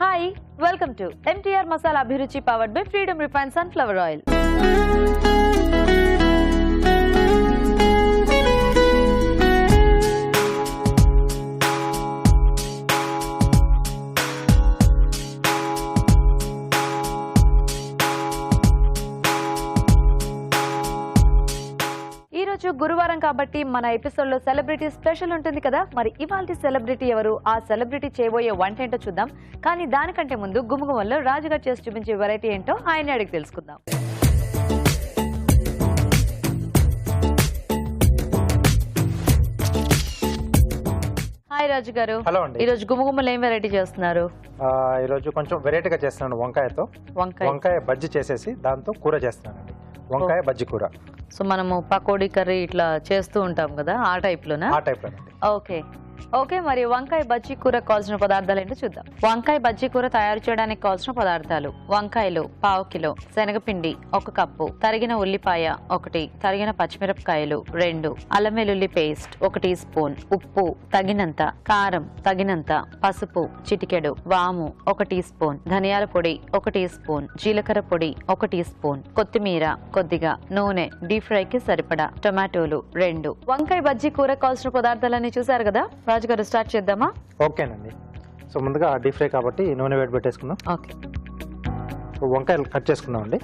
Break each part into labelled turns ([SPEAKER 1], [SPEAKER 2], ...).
[SPEAKER 1] Hi, welcome to MTR Masala Abhiruchi powered by Freedom Refined Sunflower Oil. గురువారం కాబట్టి మన episode లో celebrity special ఉంటుంది కదా. మరి ఇవాల్టి సెలబ్రిటీ ఎవరు, ఆ సెలబ్రిటీ చేయబోయే వంట ఏంటో చూద్దాం. కానీ దానికంటే ముందు గుమగుమల్లో రాజుగారు చేసి చూపించే వెరైటీ ఏంటో ఆయన అడిగి తెలుసుకుందాం. హాయ్ రాజు గారు. ఈ రోజు గుమగుమలు ఏం వెరైటీ చేస్తున్నారు?
[SPEAKER 2] ఈ రోజు కొంచెం వెరైటీగా చేస్తున్నాను. వంకాయతో వంకాయ బజ్జీ చేసేసి దాంతో కూర చేస్తున్నానండి. వంకాయ బజ్జీ కూర.
[SPEAKER 1] సో మనము పకోడీ కర్రీ ఇట్లా చేస్తూ ఉంటాం కదా, ఆ టైప్ లోనా?
[SPEAKER 2] ఆ టైప్ లోనే.
[SPEAKER 1] Okay okay. మరి వంకాయ బజ్జీ కూర కావాల్సిన పదార్థాలు ఏంటో చూద్దాం. వంకాయ బజ్జీ కూర తయారు చేయడానికి కావాల్సిన పదార్థాలు: వంకాయలు 1/2 కిలో, శనగపిండి 1 కప్పు, తరిగిన ఉల్లిపాయ 1, తరిగిన పచ్చిమిరపకాయలు 2, అల్లం వెల్లుల్లి పేస్ట్ 1 టీ స్పూన్, ఉప్పు తగినంత, కారం తగినంత, పసుపు చిటికెడు, వాము 1 టీ స్పూన్, ధనియాల పొడి 1 టీ స్పూన్, జీలకర్ర పొడి 1 టీ స్పూన్, కొత్తిమీర కొద్దిగా, నూనె, డీప్ ఫ్రై కి సరిపడా, టొమాటోలు 2. వంకాయ బజ్జీ కూర కావాల్సిన పదార్థాలన్నీ చూసారు కదా. రాజుగారు స్టార్ట్ చేద్దామా?
[SPEAKER 2] ఓకేనండి. సో ముందుగా డీప్ ఫ్రై కాబట్టి నూనె వేడి పెట్టేసుకుందాం.
[SPEAKER 1] ఓకే.
[SPEAKER 2] వంకాయలు కట్ చేసుకుందాం అండి.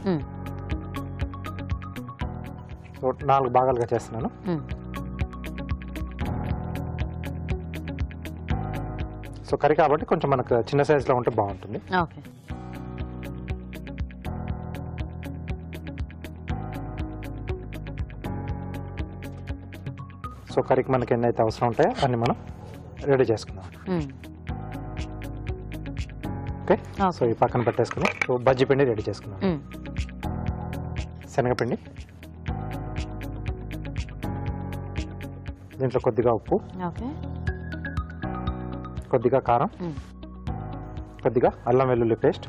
[SPEAKER 2] సో 4 భాగాలుగా చేస్తున్నాను. సో కర్రీ కాబట్టి కొంచెం మనకు చిన్న సైజులో ఉంటే బాగుంటుంది.
[SPEAKER 1] ఓకే.
[SPEAKER 2] సో కర్రీకి మనకి ఎన్నైతే అవసరం ఉంటాయో అన్ని మనం రెడీ చేసుకుందాం. ఓకే. సో ఈ పక్కన పెట్టేసుకుని సో బజ్జీ పిండి రెడీ చేసుకుందాం. శనగపిండి, దీంట్లో కొద్దిగా ఉప్పు, కొద్దిగా కారం, కొద్దిగా అల్లం వెల్లుల్లి పేస్ట్,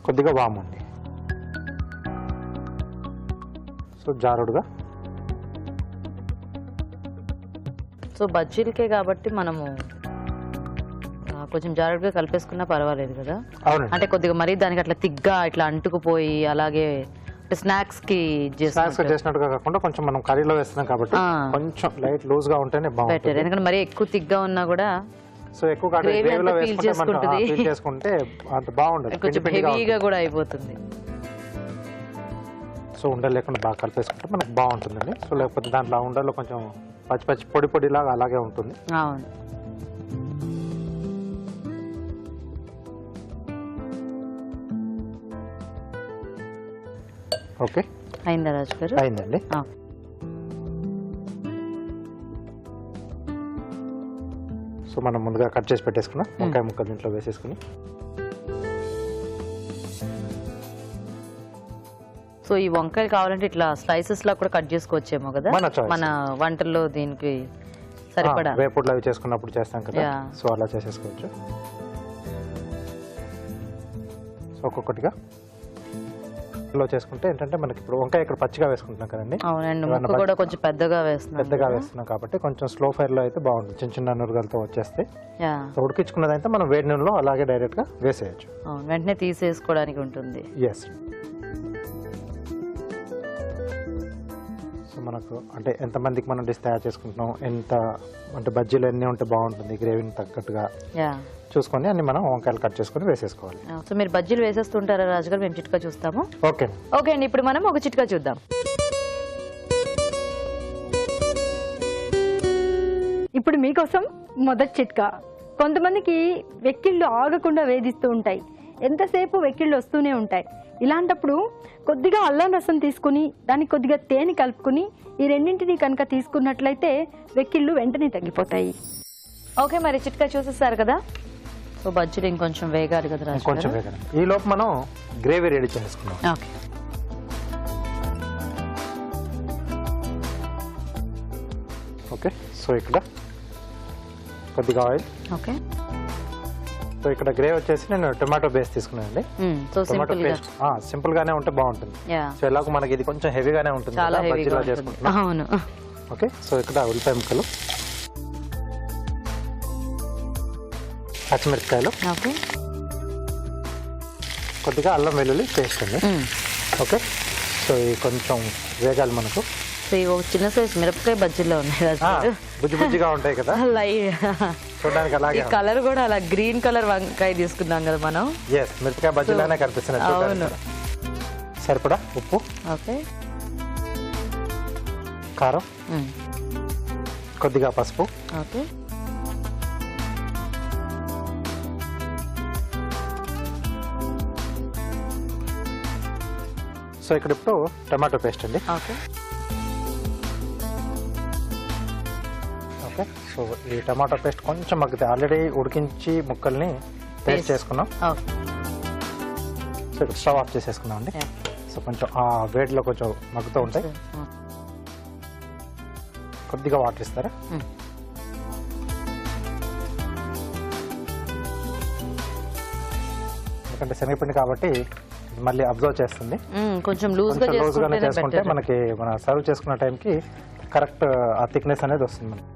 [SPEAKER 2] కొద్దిగా వాము అండి. సో జారుడుగా.
[SPEAKER 1] సో బజ్జీలకే కాబట్టి మనము కొంచెం జాగ్రత్తగా కలిపేసుకున్నా పర్వాలేదు కదా. అంటే కొద్దిగా మరీ దానికి అట్లా తిగ్గా ఇట్లా అంటుకుపోయి అలాగే స్నాక్స్ కి
[SPEAKER 2] చేసినట్టుగా కాకుండా కొంచెం మనం కర్రీలో వేస్తున్నాం కాబట్టి కొంచెం లైట్ లూజ్ గా ఉంటేనే బాగుంటుంది.
[SPEAKER 1] ఎందుకంటే మరీ ఎక్కువ తిగ్గా ఉన్నా కూడా
[SPEAKER 2] సో ఎక్కువ చేసుకుంటే అంత బాగుండదు,
[SPEAKER 1] కొంచెం హెవీగా కూడా అయిపోతుంది.
[SPEAKER 2] సో ఉండలు లేకుండా బాగా కలిపేసుకుంటే మనకు బాగుంటుందండి. సో లేకపోతే దాంట్లో ఉండల్లో కొంచెం పచ్చి పచ్చి పొడి పొడిలాగా అలాగే ఉంటుంది.
[SPEAKER 1] అవును.
[SPEAKER 2] ఓకే.
[SPEAKER 1] అయిందా రాజు గారు?
[SPEAKER 2] అయిందండి. సో మనం ముందుగా కట్ చేసి పెట్టేసుకున్నాం వంకాయ ముక్కలు దీంట్లో వేసేసుకుని.
[SPEAKER 1] సో ఈ వంకాయలు కావాలంటే ఇట్లా స్లైసెస్ లా కూడా కట్ చేసుకోవచ్చేమో కదా మన వంటల్లో దీనికి సరిపడా.
[SPEAKER 2] వేపుడులు అవి చేసుకున్నప్పుడు చేస్తాం కదా, సో అలా చేసేసుకోవచ్చు. సో ఒక్కొక్కటిగా చేసుకుంటే ఏంటంటే మనకి ఇప్పుడు వంకాయ ఇక్కడ పచ్చిగా వేసుకుంటున్నాం కదండి.
[SPEAKER 1] అవునండి, ముక్క కూడా కొంచెం పెద్దగా వేస్తున్నాం
[SPEAKER 2] కాబట్టి కొంచెం స్లో ఫైర్ లో అయితే బాగుంటుంది. చిన్న చిన్న నురగలతో వచ్చేస్తే ఉడికించుకున్నదైతే మనం వేడి నూనెలో అలాగే డైరెక్ట్ గా వేసేయచ్చు.
[SPEAKER 1] వెంటనే తీసేసుకోవడానికి ఉంటుంది.
[SPEAKER 2] ఎస్. సో మనకు అంటే ఎంతమందికి మనం డిష్ తయారు చేసుకుంటున్నాం, ఎంత అంటే బజ్జీలు ఎన్ని ఉంటే బాగుంటుంది, గ్రేవీని తగ్గట్టుగా చూసుకొని అన్ని మనం వంకాయలు కట్ చేసుకొని వేసేసుకోవాలి.
[SPEAKER 1] సో మీరు బజ్జీలు వేసేస్తుంటారా రాజుగారు? మేము చిట్కా చూస్తాము.
[SPEAKER 2] ఓకే
[SPEAKER 1] ఓకే అండి. ఇప్పుడు మనం ఒక చిట్కా చూద్దాం.
[SPEAKER 3] ఇప్పుడు మీకోసం మొదటి చిట్కా. కొంతమందికి వెక్కిళ్ళు ఆగకుండా వేధిస్తూ ఉంటాయి, ఎంతసేపు వెక్కిళ్ళు వస్తూనే ఉంటాయి. ఇలాంటప్పుడు కొద్దిగా అల్లం రసం తీసుకుని దానికి కొద్దిగా తేనె కలుపుకుని ఈ రెండింటిని కనుక తీసుకున్నట్లయితే వెక్కిళ్ళు వెంటనే తగ్గిపోతాయి.
[SPEAKER 1] ఓకే, మరి చిట్కా చూసేస్తారు కదా. సో బజ్జీలు ఇంకొంచెం వేగాలి కదా రాజు?
[SPEAKER 2] కొంచెం వేగాలి. ఈ లోపు మనం గ్రేవీ రెడీ చేసుకున్నాం.
[SPEAKER 1] ఓకే.
[SPEAKER 2] ఓకే. సో ఇక్కడ కొద్దిగా ఆయిల్.
[SPEAKER 1] ఓకే.
[SPEAKER 2] సో ఇక్కడ గ్రేవీ వచ్చేసి నేను టొమాటో బేస్ తీసుకున్నానండి. టొమాటో పేస్ట్ సింపుల్ గానే ఉంటే బాగుంటుంది. సో ఎలాగో మనకి ఇది కొంచెం హెవీగానే ఉంటుంది,
[SPEAKER 1] అవును.
[SPEAKER 2] ఓకే, సో ఇక్కడ ఉల్లిపాయ ముక్కలు, పచ్చిమిరపకాయలు,
[SPEAKER 1] ఓకే
[SPEAKER 2] కొద్దిగా అల్లం వెల్లుల్లి పేస్ట్ అండి. ఓకే, సో ఇవి కొంచెం వేగాలి మనకు.
[SPEAKER 1] సో ఇవి ఒక చిన్న సైజ్ మిరపకాయ బజ్జీలో ఉన్నాయి రాజు.
[SPEAKER 2] బుజ్జి బుజ్జిగా ఉంటాయి కదా, చూడడానికి అలాగే.
[SPEAKER 1] ఈ కలర్ కూడా అలా గ్రీన్ కలర్ వంకాయ తీసుకున్నాం కదా మనం.
[SPEAKER 2] ఎస్, మిరపకాయ బజ్జీలానే కనిపిస్తున్నాయి
[SPEAKER 1] అవును.
[SPEAKER 2] సరిపడా ఉప్పు,
[SPEAKER 1] ఓకే
[SPEAKER 2] కారం, కొద్దిగా పసుపు,
[SPEAKER 1] ఓకే
[SPEAKER 2] సో ఇక్కడ ఇప్పుడు టమాటో పేస్ట్ అండి.
[SPEAKER 1] ఓకే
[SPEAKER 2] ఓకే, సో ఈ టమాటో పేస్ట్ కొంచెం మగ్గితే, ఆల్రెడీ ఉడికించి ముక్కల్ని పేస్ట్ చేసుకున్నాం.
[SPEAKER 1] ఓకే
[SPEAKER 2] సో ఇక్కడ స్టవ్ ఆఫ్ చేసేసుకున్నాం అండి. సో కొంచెం ఆ వేడిలో కొంచెం మగ్గుతూ ఉంటాయి. కొద్దిగా వాటర్ ఇస్తారా? ఎందుకంటే శనగపిండి కాబట్టి మళ్ళీ అబ్జర్వ్ చేస్తుంది.
[SPEAKER 1] కొంచెం లూజ్గా
[SPEAKER 2] చేసుకుంటే మనకి మన సర్వ్ చేసుకున్న టైంకి కరెక్ట్ ఆ థిక్నెస్ అనేది వస్తుంది మనకి.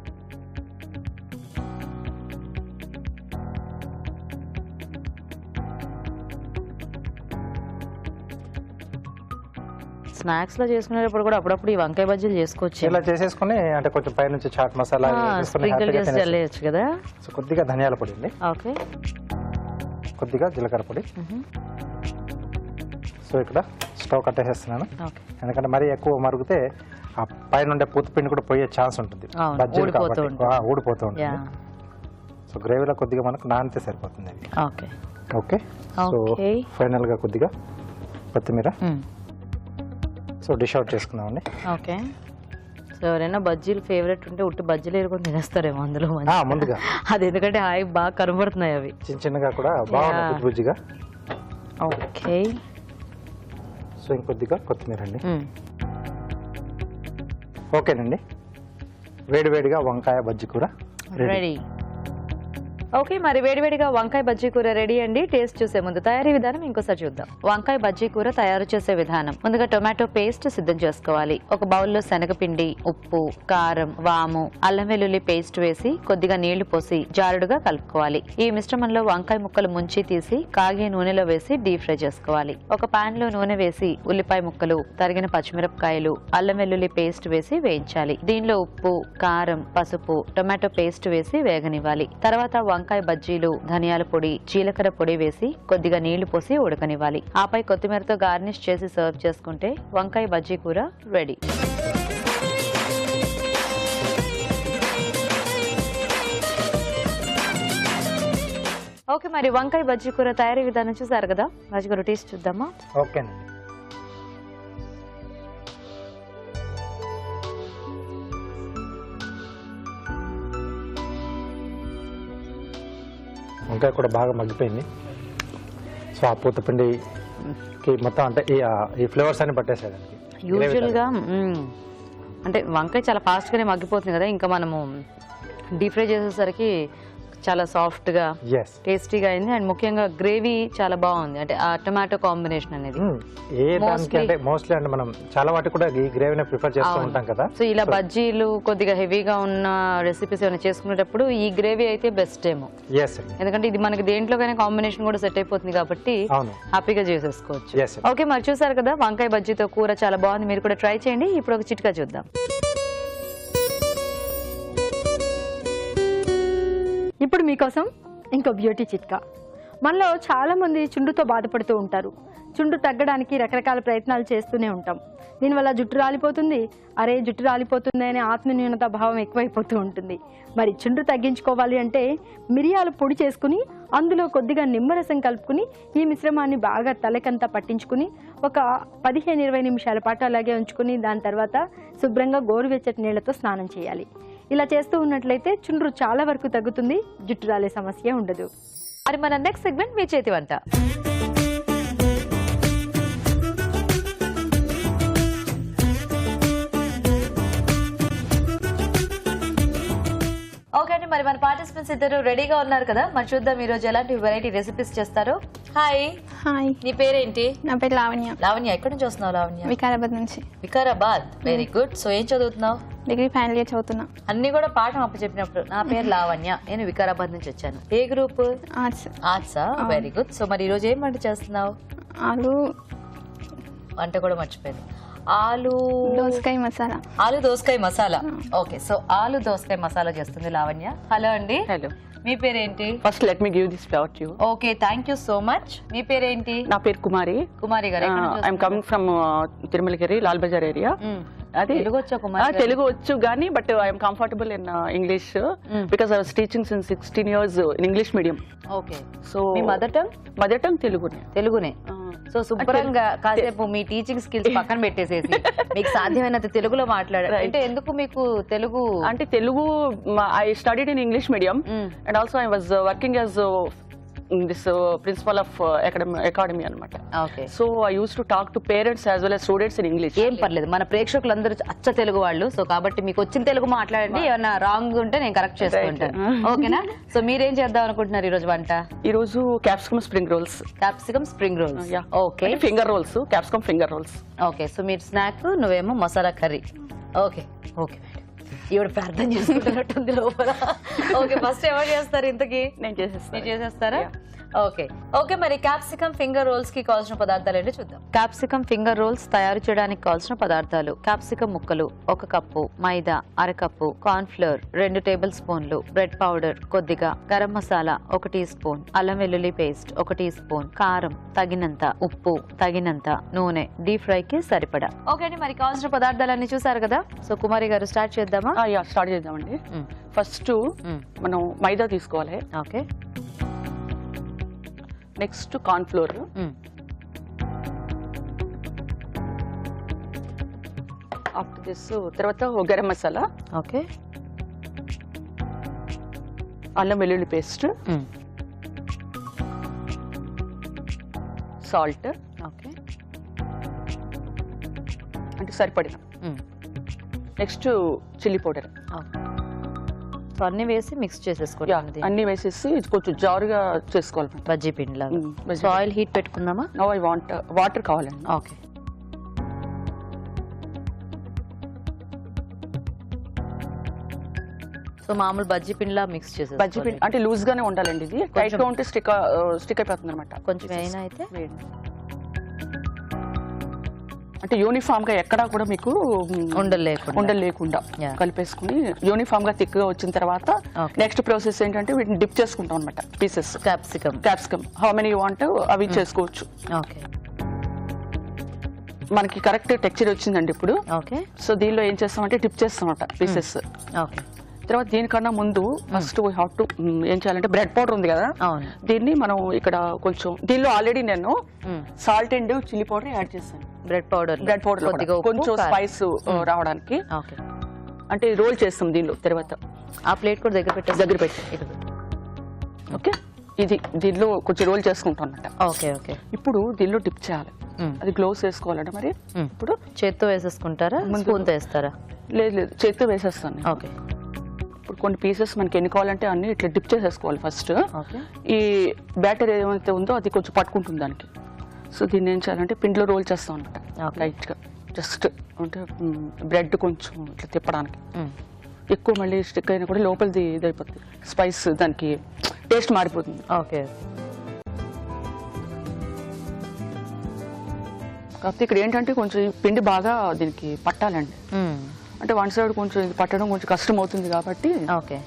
[SPEAKER 1] స్నాక్స్ లో చేసుకునేటప్పుడు కూడా అప్పుడప్పుడు ఈ వంకాయ బజ్జీలు చేసుకోవచ్చు.
[SPEAKER 2] ఇలా చేసేసుకుని అంటే కొంచెం పైనుంచి చాట్ మసాలా
[SPEAKER 1] స్ప్రింకిల్ చేసి చల్లేయచ్చు కదా.
[SPEAKER 2] సో కొద్దిగా ధనియాల పొడి అండి,
[SPEAKER 1] ఓకే
[SPEAKER 2] కొద్దిగా జీలకర్ర పొడి. సో ఇక్కడ స్టవ్ కట్టేసేస్తున్నాను, ఎందుకంటే మరీ ఎక్కువ మరిగితే ఆ పైన ఉండే పూతపిండి కూడా పోయే ఛాన్స్ ఉంటుంది, బజ్జీలు కాబట్టి ఊడిపోతూ ఉంటుంది. సో గ్రేవీలో కొద్దిగా మనకు నానితే సరిపోతుంది.
[SPEAKER 1] ఓకే
[SPEAKER 2] ఓకే, సో ఫైనల్ గా కొద్దిగా కొత్తిమీర. సో డిష్ అవుట్ చేసుకుందామండి.
[SPEAKER 1] ఓకే, సో ఎవరైనా బజ్జీలు ఫేవరెట్ ఉంటే ఉట్టి బజ్జీలు ఏరుకొని తినేస్తారేమో అందులో
[SPEAKER 2] ముందుగా.
[SPEAKER 1] అది ఎందుకంటే హాయి బాగా కనబడుతున్నాయి అవి
[SPEAKER 2] చిన్న చిన్నగా కూడా బాగున్నాయి బుజ్జి బుజ్జిగా.
[SPEAKER 1] ఓకే,
[SPEAKER 2] సో ఇంకొద్దిగా కొత్తిమీర అండి. ఓకేనండి, వేడివేడిగా వంకాయ బజ్జీ కూర
[SPEAKER 1] రెడీ. ఓకే, మరి వేడివేడిగా వంకాయ బజ్జీ కూర రెడీ అండి. టేస్ట్ చూసే ముందు తయారీ విధానం ఇంకోసారి చూద్దాం. వంకాయ బజ్జీ కూర తయారు చేసే విధానం: ముందుగా టొమాటో పేస్ట్ సిద్ధం చేసుకోవాలి. ఒక బౌల్లో శనగపిండి, ఉప్పు, కారం, వాము, అల్లం వెల్లుల్లి పేస్ట్ వేసి కొద్దిగా నీళ్లు పోసి జారుడుగా కలుపుకోవాలి. ఈ మిశ్రమంలో వంకాయ ముక్కలు ముంచి తీసి కాగే నూనెలో వేసి డీప్ ఫ్రై చేసుకోవాలి. ఒక పాన్ లో నూనె వేసి ఉల్లిపాయ ముక్కలు, తరిగిన పచ్చిమిరపకాయలు, అల్లం వెల్లుల్లి పేస్ట్ వేసి వేయించాలి. దీనిలో ఉప్పు, కారం, పసుపు, టొమాటో పేస్ట్ వేసి వేగనివ్వాలి. తర్వాత వంకాయ బజ్జీలు, ధనియాల పొడి, జీలకర్ర పొడి వేసి కొద్దిగా నీళ్లు పోసి ఉడకనివ్వాలి. ఆపై కొత్తిమీరతో గార్నిష్ చేసి సర్వ్ చేసుకుంటే వంకాయ బజ్జీ కూర రెడీ. ఓకే, మరి వంకాయ బజ్జీ కూర తయారీ విధానం చూసారు కదా, రాజుగారు టేస్ట్ చూద్దామా?
[SPEAKER 2] ఓకేనండి. వంకాయ కూడా బాగా మగ్గిపోయింది. సో ఆ పూతపిండికి మొత్తం అంటే ఈ ఫ్లేవర్స్ అన్ని పట్టేసేదానికి.
[SPEAKER 1] యూజువల్గా అంటే వంకాయ చాలా ఫాస్ట్గానే మగ్గిపోతుంది కదా, ఇంకా మనము డీప్ ఫ్రై చేసేసరికి చాలా సాఫ్ట్గా టేస్టీగా అయింది. అండ్ ముఖ్యంగా గ్రేవీ చాలా బాగుంది, అంటే ఆ టొమాటో కాంబినేషన్ అనేది.
[SPEAKER 2] ఏ దానికి అంటే మోస్ట్లీ అంటే మనం చాలా వాటి కూడా ఈ గ్రేవీని ప్రిఫర్ చేస్తూ ఉంటాం కదా.
[SPEAKER 1] సో ఇలా బజ్జీలు కొద్దిగా హెవీగా ఉన్న రెసిపీస్ ఏమైనా చేసుకునేటప్పుడు ఈ గ్రేవీ అయితే బెస్ట్ ఏమో, ఎందుకంటే ఇది మనకి దేంట్లోకైనా కాంబినేషన్ కూడా సెట్ అయిపోతుంది కాబట్టి హ్యాపీగా చేసేసుకోవచ్చు. ఓకే, మరి చూసారు కదా వంకాయ బజ్జీతో కూర చాలా బాగుంది, మీరు కూడా ట్రై చేయండి. ఇప్పుడు ఒక చిట్కా చూద్దాం.
[SPEAKER 3] ఇప్పుడు మీకోసం ఇంకో బ్యూటీ చిట్కా. మనలో చాలా మంది చుండుతో బాధపడుతూ ఉంటారు. చుండు తగ్గడానికి రకరకాల ప్రయత్నాలు చేస్తూనే ఉంటాం. దీనివల్ల జుట్టు రాలిపోతుంది, అరే జుట్టు రాలిపోతుంది అనే ఆత్మన్యూనత భావం ఎక్కువైపోతూ ఉంటుంది. మరి చుండు తగ్గించుకోవాలి అంటే మిరియాలు పొడి చేసుకుని అందులో కొద్దిగా నిమ్మరసం కలుపుకుని ఈ మిశ్రమాన్ని బాగా తలకంతా పట్టించుకుని ఒక 15-20 నిమిషాల పాటు అలాగే ఉంచుకుని దాని తర్వాత శుభ్రంగా గోరువెచ్చటి నీళ్లతో స్నానం చేయాలి. ఇలా చేస్తూ ఉన్నట్లయితే చుండ్రు చాలా వరకు తగ్గుతుంది, జుట్టు రాలే సమస్య ఉండదు.
[SPEAKER 1] మరి మన నెక్స్ట్ సెగ్మెంట్ మీ చేతి వంట. ఓకే అండి, మరి మన పార్టిసిపెంట్స్ ఇద్దరు రెడీగా ఉన్నారు కదా, మరి చూద్దాం ఈ రోజు ఎలాంటి వెరైటీ రెసిపీస్ చేస్తారో. హాయ్.
[SPEAKER 4] హాయ్,
[SPEAKER 1] నీ పేరేంటి?
[SPEAKER 4] నా పేరు లావణ్య.
[SPEAKER 1] లావణ్య, ఎక్కడి నుంచి వస్తున్నావు లావణ్య?
[SPEAKER 4] వికారాబాద్ నుంచి.
[SPEAKER 1] Vikarabad, very good. సో ఏం చదువుతున్నావు?
[SPEAKER 4] డిగ్రీ ఫైనల్ ఇయర్ చదువుతున్నా.
[SPEAKER 1] అన్ని కూడా పాఠం అప్పచెప్పినప్పుడు నా పేరు లావణ్య, నేను వికారాబాద్ నుంచి వచ్చాను. ఏ గ్రూప్?
[SPEAKER 4] ఆర్ట్స్.
[SPEAKER 1] ఆర్ట్సా, వెరీ గుడ్. సో మరి ఈ రోజు ఏం వంట చేస్తున్నావు?
[SPEAKER 4] ఆలు
[SPEAKER 1] వంట కూడా మర్చిపోయింది. ఆలు
[SPEAKER 4] దోసకాయ మసాలా.
[SPEAKER 1] ఆలు దోసకాయ మసాలా. ఓకే, సో ఆలు దోసకాయ మసాలా చేస్తుంది లావణ్య. హలో అండి.
[SPEAKER 5] హలో,
[SPEAKER 1] మీ పేరేంటి?
[SPEAKER 5] First let me give this flower to you.
[SPEAKER 1] Okay, thank you so much. మీ పేరేంటి?
[SPEAKER 5] నా పేరు Kumari.
[SPEAKER 1] Kumari garu
[SPEAKER 5] I'm coming from Tirumalagiri, Lal Bazaar area. అది
[SPEAKER 1] తెలుగు వచ్చా కుమారి?
[SPEAKER 5] తెలుగు వచ్చు కానీ but I'm comfortable in English because I was teaching since 16 years in English medium.
[SPEAKER 1] Okay,
[SPEAKER 5] so
[SPEAKER 1] మీ mother tongue
[SPEAKER 5] తెలుగునే.
[SPEAKER 1] తెలుగునే. సో శుభ్రంగా కాసేపు మీ టీచింగ్ స్కిల్స్ పక్కన పెట్టేసేసి మీకు సాధ్యమైనంత తెలుగులో మాట్లాడారు. అంటే ఎందుకు మీకు తెలుగు?
[SPEAKER 5] అంటే Telugu I studied in English medium and also I was working as this principal of academy అనమాట.
[SPEAKER 1] Okay,
[SPEAKER 5] so I use to talk to parents as well as students in English.
[SPEAKER 1] ఏం పర్లేదు, మన ప్రేక్షకులందరూ అచ్చ తెలుగు వాళ్ళు. సో కాబట్టి మీకు వచ్చిన తెలుగు మాట్లాడండి, ఏమన్నా రాంగ్ ఉంటే నేను కరెక్ట్ చేసుకుంటాను. ఓకేనా? సో మీరేం చేద్దాం అనుకుంటున్నారు ఈ రోజు వంట?
[SPEAKER 5] ఈ రోజు capsicum spring rolls.
[SPEAKER 1] Capsicum spring rolls. Okay,
[SPEAKER 5] finger rolls, capsicum finger rolls.
[SPEAKER 1] Okay, so మీరు స్నాక్, నువ్వేమో మసాలా కర్రీ. ఓకే ఓకే, ఈవిడ ప్రార్థన చేసుకుంటున్నట్టుంది లోపల. ఓకే, ఫస్ట్ ఎవరు చేస్తారు ఇంతకీ?
[SPEAKER 5] నేను చేసేస్తాను.
[SPEAKER 1] మీరు చేసేస్తారా? ఓకే ఓకే, మరి క్యాప్సికమ్ ఫింగర్ రోల్స్ కి కావాల్సిన పదార్థాలు ఏంటో చూద్దాం. క్యాప్సికమ్ ఫింగర్ రోల్స్ తయారు చేయడానికి కావాల్సిన పదార్థాలు: క్యాప్సికమ్ ముక్కలు 1 కప్పు, మైదా అరకప్పు, కార్న్ ఫ్లోర్ 2 టేబుల్ స్పూన్లు, బ్రెడ్ పౌడర్ కొద్దిగా, గరం మసాలా 1 టీ స్పూన్, అల్లం వెల్లుల్లి పేస్ట్ 1 టీ స్పూన్, కారం తగినంత, ఉప్పు తగినంత, నూనె డీప్ ఫ్రై కి సరిపడా. ఓకే అండి, మరి కావాల్సిన పదార్థాలన్నీ చూసారు కదా. సో కుమారి గారు స్టార్ట్ చేద్దామా?
[SPEAKER 5] స్టార్ట్ చేద్దామండి. ఫస్ట్ మనం మైదా తీసుకోవాలి.
[SPEAKER 1] Okay,
[SPEAKER 5] next corn flour, after this తర్వాత గరం మసాలా,
[SPEAKER 1] ఓకే,
[SPEAKER 5] అల్లం వెల్లుల్లి పేస్ట్, సాల్ట్,
[SPEAKER 1] ఓకే,
[SPEAKER 5] అంటే సరిపడిన, నెక్స్ట్ చిల్లీ పౌడర్.
[SPEAKER 1] సో అన్ని వేసి మిక్స్ చేసేసుకోవాలి.
[SPEAKER 5] అన్ని వేసేసి ఇది కొంచెం జారుగా చేసుకోవాలి,
[SPEAKER 1] బజ్జీ పిండి లాగా. సో ఆయిల్ హీట్ పెట్టుకుందామా?
[SPEAKER 5] నో ఐ వాంట్ వాటర్ కావాలండి.
[SPEAKER 1] ఓకే, సో మామూలు బజ్జీ పిండిలా మిక్స్ చేసేసి.
[SPEAKER 5] బజ్జీ పిండి అంటే లూజ్ గానే ఉండాలండి, ఇది టైట్ గా ఉంటే స్టిక్ అయిపోతుంది అనమాట.
[SPEAKER 1] కొంచెం అయినా అయితే
[SPEAKER 5] అంటే యూనిఫామ్ గా ఎక్కడా కూడా మీకు ఉండలేకుండా కలిపేసుకుని యూనిఫామ్ గా థిక్ గా వచ్చిన తర్వాత నెక్స్ట్ ప్రాసెస్ ఏంటంటే వీటిని డిప్ చేసుకుంటాం అనమాట. Pieces capsicum how many you want అవి చేసుకోవచ్చు.
[SPEAKER 1] ఓకే,
[SPEAKER 5] మనకి కరెక్ట్ టెక్స్చర్ వచ్చిందండి ఇప్పుడు.
[SPEAKER 1] ఓకే,
[SPEAKER 5] సో దీనిలో ఏం చేస్తామంటే డిప్ చేస్తామట పీసెస్.
[SPEAKER 1] ఓకే,
[SPEAKER 5] తర్వాత దీనికన్నా ముందు ఫస్ట్ వీ హావ్ టు ఏం చేయాలంటే బ్రెడ్ పౌడర్ ఉంది కదా, దీన్ని మనం ఇక్కడ కొంచెం దీనిలో ఆల్రెడీ నేను salt and chilli powder add చేస్తాను.
[SPEAKER 1] బ్రెడ్ పౌడర్
[SPEAKER 5] కొంచెం స్పైస్ రావడానికి. అంటే రోల్ చేస్తాం దీనిలో. తర్వాత
[SPEAKER 1] ఆ ప్లేట్ కూడా దగ్గర పెట్టి
[SPEAKER 5] ఓకే, ఇది దీనిలో కొంచెం రోల్ చేసుకుంటాం అనమాట.
[SPEAKER 1] ఓకే ఓకే,
[SPEAKER 5] ఇప్పుడు దీనిలో డిప్ చేయాలి. అది గ్లోవ్స్ వేసుకోవాలంటే మరి
[SPEAKER 1] ఇప్పుడు చేత్తో వేసేసుకుంటారా, స్పూన్తో వేస్తారా?
[SPEAKER 5] లేదు చేత్తో వేసేస్తాను.
[SPEAKER 1] ఓకే,
[SPEAKER 5] ఇప్పుడు కొన్ని పీసెస్ మనకి ఎన్ని కావాలంటే అన్ని ఇట్లా డిప్ చేసేసుకోవాలి ఫస్ట్. ఈ బ్యాటర్ ఏమైతే ఉందో అది కొంచెం పట్టుకుంటుంది దానికి. సో దీన్ని ఏం చేయాలంటే పిండిలో రోల్ చేస్తాం అనమాట లైట్ గా, జస్ట్ అంటే బ్రెడ్ కొంచెం ఇట్లా తిప్పడానికి. ఎక్కువ మళ్ళీ స్టిక్ అయినా కూడా లోపలిది ఇది అయిపోతుంది, స్పైస్ దానికి టేస్ట్ మారిపోతుంది.
[SPEAKER 1] ఓకే,
[SPEAKER 5] కాకపోతే ఇక్కడ ఏంటంటే కొంచెం పిండి బాగా దీనికి పట్టాలండి. అంటే వన్ సైడ్ కొంచెం ఇది పట్టడం కొంచెం కష్టం అవుతుంది కాబట్టి.
[SPEAKER 1] ఓకే,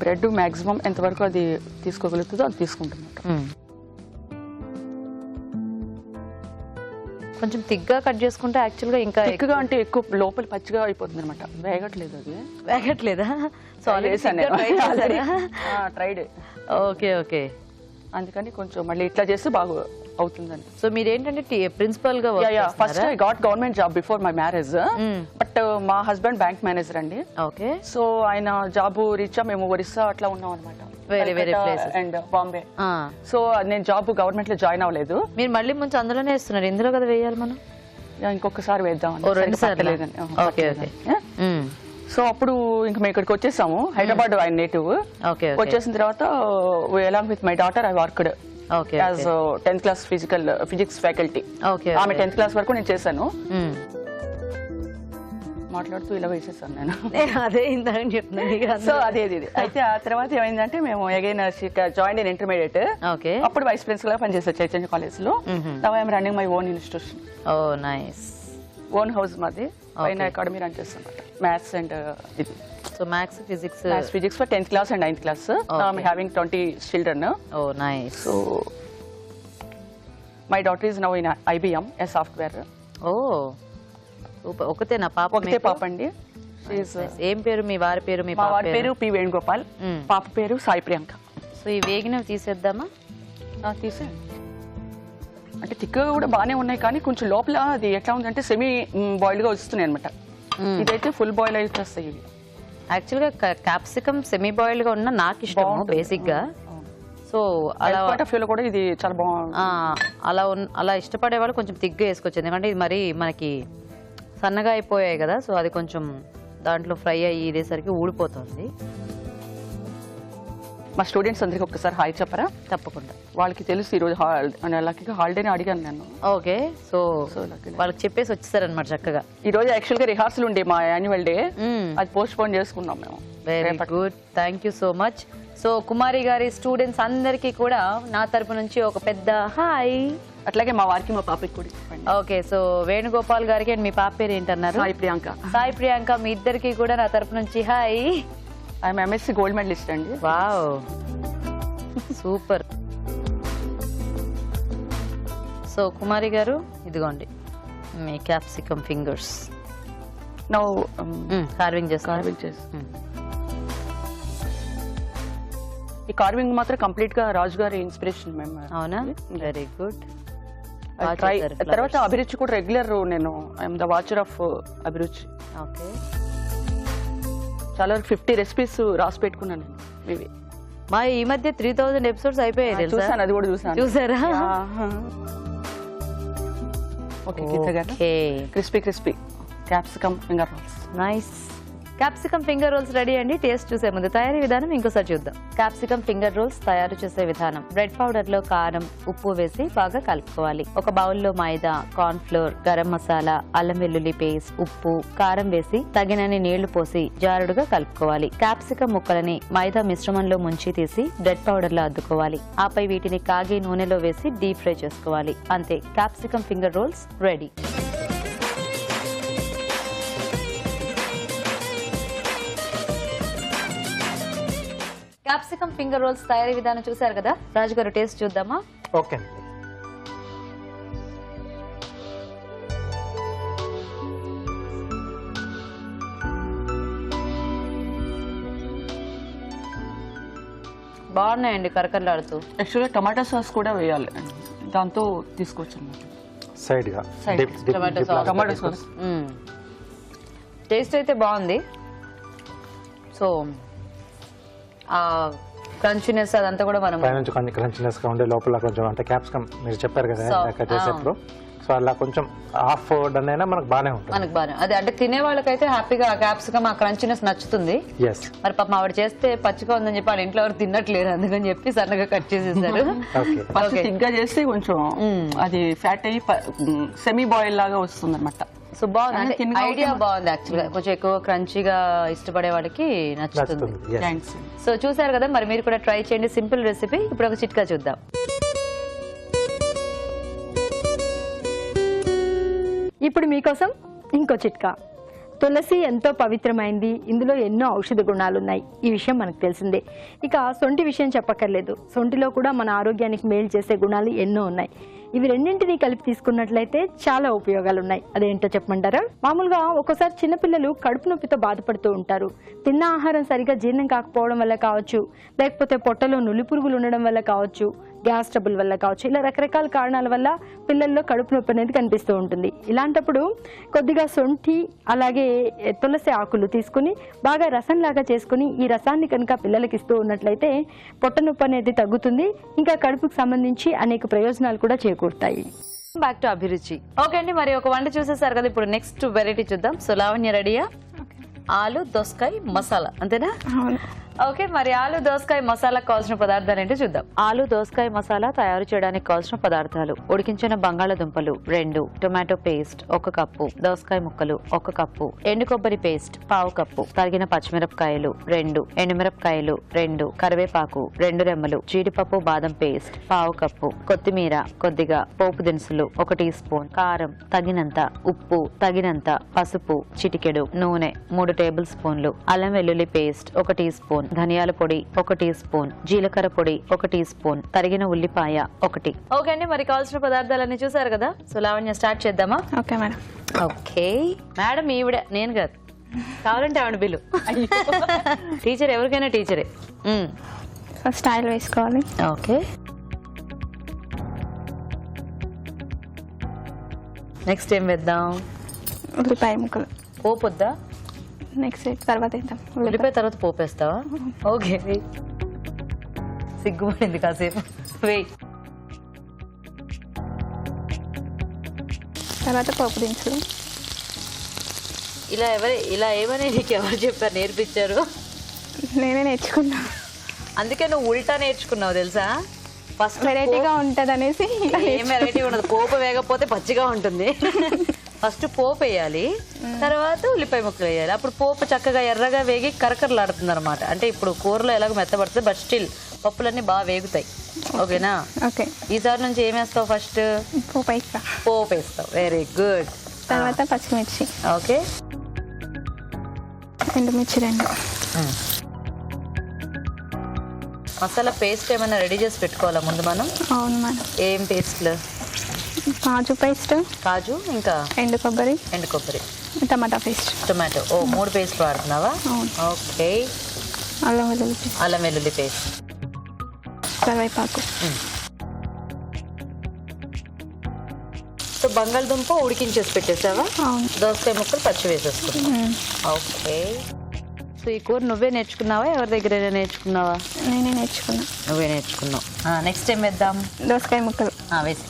[SPEAKER 5] బ్రెడ్ మాక్సిమం ఎంతవరకు అది తీసుకోగలుగుతుందో అది తీసుకుంటున్నట్టు.
[SPEAKER 1] కొంచెం థిక్గా కట్ చేసుకుంటే యాక్చువల్గా ఇంకా
[SPEAKER 5] థిక్గా అంటే ఎక్కువ లోపల పచ్చిగా అయిపోతుంది అనమాట. వేగట్లేదు అది.
[SPEAKER 1] వేగట్లేదా?
[SPEAKER 5] ట్రైడ్.
[SPEAKER 1] ఓకే ఓకే,
[SPEAKER 5] అందుకని కొంచెం మళ్ళీ ఇట్లా చేస్తే బాగా అవుతుందండి.
[SPEAKER 1] సో మీరేంటంటే ప్రిన్సిపల్ గా
[SPEAKER 5] first I got government job before my marriage, but మా హస్బెండ్ బ్యాంక్ మేనేజర్ అండి.
[SPEAKER 1] ఓకే,
[SPEAKER 5] సో ఆయన జాబ్ రీచా మేము ఒరిస్సా అట్లా ఉన్నాం అనమాట,
[SPEAKER 1] వేరే వేరే ప్లేసెస్
[SPEAKER 5] అండ్ బాంబే. సో నేను జాబ్ గవర్నమెంట్ లో జాయిన్ అవ్వలేదు.
[SPEAKER 1] మీరు మళ్ళీ ముందు అందులోనే వేస్తున్నారు, ఇందులో కదా వేయాలి మనం?
[SPEAKER 5] ఇంకొకసారి వేద్దాం.
[SPEAKER 1] ఓకే ఓకే,
[SPEAKER 5] సో అప్పుడు ఇంకా మేము ఇక్కడికి వచ్చేసాము. హైదరాబాద్ ఆయన నేటివ్. వచ్చేసిన తర్వాత along with my daughter I worked
[SPEAKER 1] Okay,
[SPEAKER 5] as 10th class physics faculty.
[SPEAKER 1] Okay
[SPEAKER 5] ఆమె 10th క్లాస్ వరకు నేను చేశాను. మాట్లాడుతూ ఇలా వేసేసాను నేను.
[SPEAKER 1] అదే ఇందాక చెప్తున్నాను.
[SPEAKER 5] సో అదే అయితే ఆ తర్వాత ఏమైందంటే మేము again join in intermediate.
[SPEAKER 1] Okay.
[SPEAKER 5] అప్పుడు వైస్ ప్రిన్సిపల్ గా పనిచేసాను చైతన్య కాలేజ్ లో. Now I'm running my own institution.
[SPEAKER 1] Oh nice.
[SPEAKER 5] Own house మాది. పైన అకాడమీ రన్ చేస్తాను మ్యాథ్స్ అండ్ ఇది.
[SPEAKER 1] So maths physics
[SPEAKER 5] for 10th class and 9th class. I'm having 20 children.
[SPEAKER 1] Oh nice.
[SPEAKER 5] So my daughter is now in IBM as software.
[SPEAKER 1] Oh super. ఒకతేనా పాప?
[SPEAKER 5] ఒకటే పాప అండి.
[SPEAKER 1] ఏం పేరు మీ వారి పేరు?
[SPEAKER 5] మా వారి పేరు P. వేణుగోపాల్. పాప పేరు సాయి ప్రియాంక.
[SPEAKER 1] సో ఈ వేగినవి తీసేద్దామా?
[SPEAKER 5] తీసే అంటే థిక్గా కూడా బాగానే ఉన్నాయి కానీ కొంచెం లోపల అది ఎట్లా ఉందంటే సెమీ బాయిల్డ్ గా వస్తున్నాయి అనమాట. ఇదైతే ఫుల్ బాయిల్ అయితే వస్తాయి ఇవి.
[SPEAKER 1] యాక్చువల్ గా క్యాప్సికమ్ సెమీ బాయిల్డ్ గా ఉన్న నాకు ఇష్టం బేసిక్ గా. సో
[SPEAKER 5] అలా కూడా ఇది చాలా బాగుంది.
[SPEAKER 1] అలా ఇష్టపడే వాళ్ళు కొంచెం తిగ్గా వేసుకోవచ్చు, ఎందుకంటే ఇది మరి మనకి సన్నగా అయిపోయాయి కదా. సో అది కొంచెం దాంట్లో ఫ్రై అయ్యి ఇదేసరికి ఊడిపోతుంది.
[SPEAKER 5] మా స్టూడెంట్స్ అందరికి ఒక్కసారి హాయ్ చెప్పరా?
[SPEAKER 1] తప్పకుండా.
[SPEAKER 5] వాళ్ళకి తెలుసు ఈరోజు లక్కీగా హాలిడేని అడిగాను నేను.
[SPEAKER 1] ఓకే. సో వాళ్ళకి చెప్పేసి వచ్చేసారనమాట చక్కగా.
[SPEAKER 5] ఈ రోజు యాక్చువల్ గా రిహార్సల్ ఉండే మా యాన్యువల్ డే, అది పోస్ట్ పోన్ చేసుకున్నాం మేము.
[SPEAKER 1] Very good, thank you so much. So Kumari garu students అందరికీ కూడా నా తరపు నుంచి ఒక పెద్ద హాయ్.
[SPEAKER 5] అట్లాగే మా వారికి మా పాపకి కూడా చెప్పండి.
[SPEAKER 1] ఓకే. సో వేణుగోపాల్ గారికి అండ్ మీ పాప పేరు ఏంటన్నారు?
[SPEAKER 5] సాయి ప్రియాంక.
[SPEAKER 1] సాయి ప్రియాంక, మీ ఇద్దరికి కూడా నా తరపు నుంచి hi.
[SPEAKER 5] I'm MSc gold medalist అండి.
[SPEAKER 1] Wow super. So Kumari garu ఇదిగోండి మీ క్యాప్సికమ్ ఫింగర్స్.
[SPEAKER 5] నౌ
[SPEAKER 1] కార్వింగ్ చేసి
[SPEAKER 5] ఈ కార్వింగ్ మాత్రం కంప్లీట్ గా రాజు గారి ఇన్స్పిరేషన్ మేము.
[SPEAKER 1] అవునా? Very good.
[SPEAKER 5] తర్వాత అభిరుచి కూడా రెగ్యులర్ నేను ఐఎమ్ ద వాచర్ ఆఫ్ అభిరుచి.
[SPEAKER 1] ఓకే.
[SPEAKER 5] చాలా 50 రెసిపీస్ రాసి పెట్టుకున్నాను నేను ఇవి.
[SPEAKER 1] మా ఈ మధ్య 3000 ఎపిసోడ్స్ అయిపోయాయి.
[SPEAKER 5] చూసాను, అది కూడా చూసాను.
[SPEAKER 1] చూసారా?
[SPEAKER 5] Okay. Crispy capsicum finger rolls.
[SPEAKER 1] Nice. Capsicum finger rolls ready అండి. టేస్ట్ చూసే ముందు తయారీ విధానం ఇంకోసారి చూద్దాం. క్యాప్సికమ్ ఫింగర్ రోల్స్ తయారు చేసే విధానం: బ్రెడ్ పౌడర్ లో కారం, ఉప్పు వేసి బాగా కలుపుకోవాలి. ఒక బౌల్లో మైదా, కార్న్ ఫ్లోర్, గరం మసాలా, అల్లం వెల్లుల్లి పేస్ట్, ఉప్పు, కారం వేసి తగినన్ని నీళ్లు పోసి జారుడుగా కలుపుకోవాలి. క్యాప్సికమ్ ముక్కలని మైదా మిశ్రమంలో ముంచి తీసి బ్రెడ్ పౌడర్ లో అద్దుకోవాలి. ఆపై వీటిని కాగే నూనెలో వేసి డీప్ ఫ్రై చేసుకోవాలి. అంతే, capsicum finger rolls ready. Capsicum finger rolls తయారీ విధానం చూసారు కదా. రాజు గారు టేస్ట్ చూద్దామా?
[SPEAKER 2] ఓకే.
[SPEAKER 1] బాగున్నాయండి, కరకరలాడుతూ.
[SPEAKER 5] యాక్చువల్గా టమాటా సాస్ కూడా వేయాలి, దాంతో తీసుకోవచ్చు అన్నమాట
[SPEAKER 2] సైడ్ గా.
[SPEAKER 5] టమాటా సాస్
[SPEAKER 1] టేస్ట్ అయితే బాగుంది. సో క్రంచీనెస్ అదంతా కూడా మనం
[SPEAKER 2] పైనుంచి కొంచెం క్రంచీనెస్ గా ఉండే, లోపల కొంచెం అంటే క్యాప్సికమ్ మీరు చెప్పారు కదా చేసేప్పుడు. సో అలా కొంచెం హాఫ్ డన్ అయినా మనకు బాగానే ఉంటుంది.
[SPEAKER 1] మనకు బాగా అదే అంటే తినే వాళ్ళకైతే హ్యాపీగా క్యాప్సికమ్ ఆ క్రంచీనెస్ నచ్చుతుంది. మరి పాపం ఆవిడ చేస్తే పచ్చిగా ఉందని చెప్పి వాళ్ళ ఇంట్లో ఎవరు తిన్నట్లేరు, అందుకని చెప్పి సన్నగా కట్ చేసేసారు.
[SPEAKER 5] తిగ్గా చేస్తే కొంచెం అది ఫ్యాట్ అయ్యి సెమీ బాయిల్ లాగా వస్తుంది అనమాట.
[SPEAKER 1] సో బాగుంది, ఐడియా బాగుంది. యాక్చువల్గా కొంచెం ఎక్కువ క్రంచీగా ఇష్టపడే వాళ్ళకి నచ్చుతుంది. సో చూసారు కదా, మరి మీరు కూడా ట్రై చేయండి. Simple recipe. ఇప్పుడు ఒక చిట్కా చూద్దాం.
[SPEAKER 3] ఇప్పుడు మీకోసం ఇంకో చిట్కా. తులసి ఎంతో పవిత్రమైంది, ఇందులో ఎన్నో ఔషధ గుణాలు ఉన్నాయి. ఈ విషయం మనకు తెలిసిందే. ఇక సొంటి విషయం చెప్పక్కర్లేదు. సొంటిలో కూడా మన ఆరోగ్యానికి మేలు చేసే గుణాలు ఎన్నో ఉన్నాయి. ఇవి రెండింటినీ కలిపి తీసుకున్నట్లయితే చాలా ఉపయోగాలు ఉన్నాయి. అదేంటో చెప్పమంటారా? మామూలుగా ఒక్కోసారి చిన్నపిల్లలు కడుపు నొప్పితో బాధపడుతూ ఉంటారు. తిన్న ఆహారం సరిగా జీర్ణం కాకపోవడం వల్ల కావచ్చు, లేకపోతే పొట్టలో నులి పురుగులు ఉండడం వల్ల కావచ్చు, గ్యాస్ ట్రబుల్ వల్ల కావచ్చు, ఇలా రకరకాల కారణాల వల్ల పిల్లల్లో కడుపు నొప్పి అనేది కనిపిస్తూ ఉంటుంది. ఇలాంటప్పుడు కొద్దిగా సొంఠి అలాగే తులసి ఆకులు తీసుకుని బాగా రసంలాగా చేసుకుని ఈ రసాన్ని కనుక పిల్లలకి ఇస్తూ ఉన్నట్లయితే పొట్ట నొప్పి అనేది తగ్గుతుంది. ఇంకా కడుపుకు సంబంధించి అనేక ప్రయోజనాలు కూడా చేకూరుతాయి.
[SPEAKER 1] బ్యాక్ టు అభిరుచి. ఓకే అండి, మరి ఒక వంట చూసేసారు కదా, ఇప్పుడు నెక్స్ట్ వెరైటీ చూద్దాం. సో లావణ్య రెడీయా? ఆలు దోసకాయ మసాలా, అంతేనా? ఓకే, మరి ఆలు దోసకాయ మసాలా కావాల్సిన పదార్థాలు ఏంటో చూద్దాం. ఆలు దోసకాయ మసాలా తయారు చేయడానికి కావాల్సిన పదార్థాలు: ఉడికించిన బంగాళాదుంపలు 2, టొమాటో పేస్ట్ 1 కప్పు, దోసకాయ ముక్కలు 1 కప్పు, ఎండు కొబ్బరి పేస్ట్ 1/2 కప్పు, తరిగిన పచ్చిమిరపకాయలు 2, ఎండుమిరపకాయలు 2, కరివేపాకు 2 రెమ్మలు, జీడిపప్పు బాదం పేస్ట్ 1/2 కప్పు, కొత్తిమీర కొద్దిగా, పోపు దినుసులు 1 టీ స్పూన్, కారం తగినంత, ఉప్పు తగినంత, పసుపు చిటికెడు, నూనె 3 టేబుల్ స్పూన్లు, అల్లం వెల్లుల్లి పేస్ట్ 1 టీ స్పూన్, ధనియాల పొడి 1 టీ స్పూన్, జీలకర్ర పొడి 1 టీ స్పూన్, తరిగిన ఉల్లిపాయ 1. ఓకే అండి, మరి కావాల్సిన పదార్థాలన్నీ చూసారు కదా. సో లావణ్య స్టార్ట్ చేద్దామా?
[SPEAKER 4] Okay madam.
[SPEAKER 1] ఓకే మేడం, ఈవిడ, నేను కాదు, కావాలంటే ఆవిడ బిల్లు. టీచర్, ఎవరికైనా టీచరే.
[SPEAKER 4] ఫస్ట్ ఆయిల్ వేసుకోవాలి.
[SPEAKER 1] ఓకే, నెక్స్ట్ ఏం వేద్దాం?
[SPEAKER 4] ఉల్లిపాయ ముక్కలు.
[SPEAKER 1] పోపు వద్దా?
[SPEAKER 4] నెక్స్ట్ తర్వాత వేద్దాం.
[SPEAKER 1] ఉల్లిపాయ తర్వాత పోపేస్తావా? ఓకే, సిగ్గుపడింది కాసేపు. వెయ్యి.
[SPEAKER 4] తర్వాత పోపు దినుసులు.
[SPEAKER 1] ఇలా ఏమని నీకు ఎవరు చెప్పారు, నేర్పించారు?
[SPEAKER 4] నేనే నేర్చుకున్నా.
[SPEAKER 1] అందుకే నువ్వు ఉల్టా నేర్చుకున్నావు తెలుసా. ఫస్ట్
[SPEAKER 4] వెరైటీగా ఉంటుంది అనేసి.
[SPEAKER 1] ఏం వెరైటీ ఉండదు, పోపు వేయకపోతే పచ్చిగా ఉంటుంది. ఫస్ట్ పోపు వేయాలి, తర్వాత ఉల్లిపాయ ముక్కలు వేయాలి. అప్పుడు పోపు చక్కగా ఎర్రగా వేగి కరకరలాడుతుంది అనమాట. అంటే ఇప్పుడు కూరలో ఎలాగో మెత్తబడుతుంది, బట్ స్టిల్ పప్పులన్నీ బాగా వేగుతాయి. ఓకేనా?
[SPEAKER 4] ఓకే.
[SPEAKER 1] ఈసారి నుంచి ఏం వేస్తావు? ఫస్ట్
[SPEAKER 4] పోపు వేస్తా.
[SPEAKER 1] పోపు వేస్తావు. Very good.
[SPEAKER 4] తర్వాత పచ్చిమిర్చి.
[SPEAKER 1] ఓకే,
[SPEAKER 4] ఎండుమిర్చి 2.
[SPEAKER 1] మసాలా పేస్ట్ ఏమైనా రెడీ చేసి పెట్టుకోవాలా ముందు మనం?
[SPEAKER 4] అవును మేడం.
[SPEAKER 1] ఏం పేస్ట్లు?
[SPEAKER 4] కాజు పేస్ట్,
[SPEAKER 5] కాజు, ఇంకా
[SPEAKER 4] ఎండు కొబ్బరి,
[SPEAKER 5] టమాటా పేస్ట్.
[SPEAKER 1] టొమాటో. ఓ 3 పేస్ట్లు వాడుతున్నావా?
[SPEAKER 4] అవును.
[SPEAKER 1] ఓకే.
[SPEAKER 4] అల్లం వెల్లుల్లి పేస్ట్, కరివేపాకు.
[SPEAKER 1] సో బంగాళదుంప ఉడికించేసి పెట్టేసావా?
[SPEAKER 4] అవును.
[SPEAKER 1] దోసకాయ ముక్కలు పచ్చి వేసేసుకున్నావా? ఓకే. సో ఈ కూర నువ్వే నేర్చుకున్నావా, ఎవరి దగ్గర నేర్చుకున్నావా?
[SPEAKER 4] నేనే నేర్చుకున్నా.
[SPEAKER 1] నువ్వే నేర్చుకున్నావు. నెక్స్ట్ ఏం వేద్దాం?
[SPEAKER 4] దోసకాయ ముక్కలు
[SPEAKER 1] వేసి.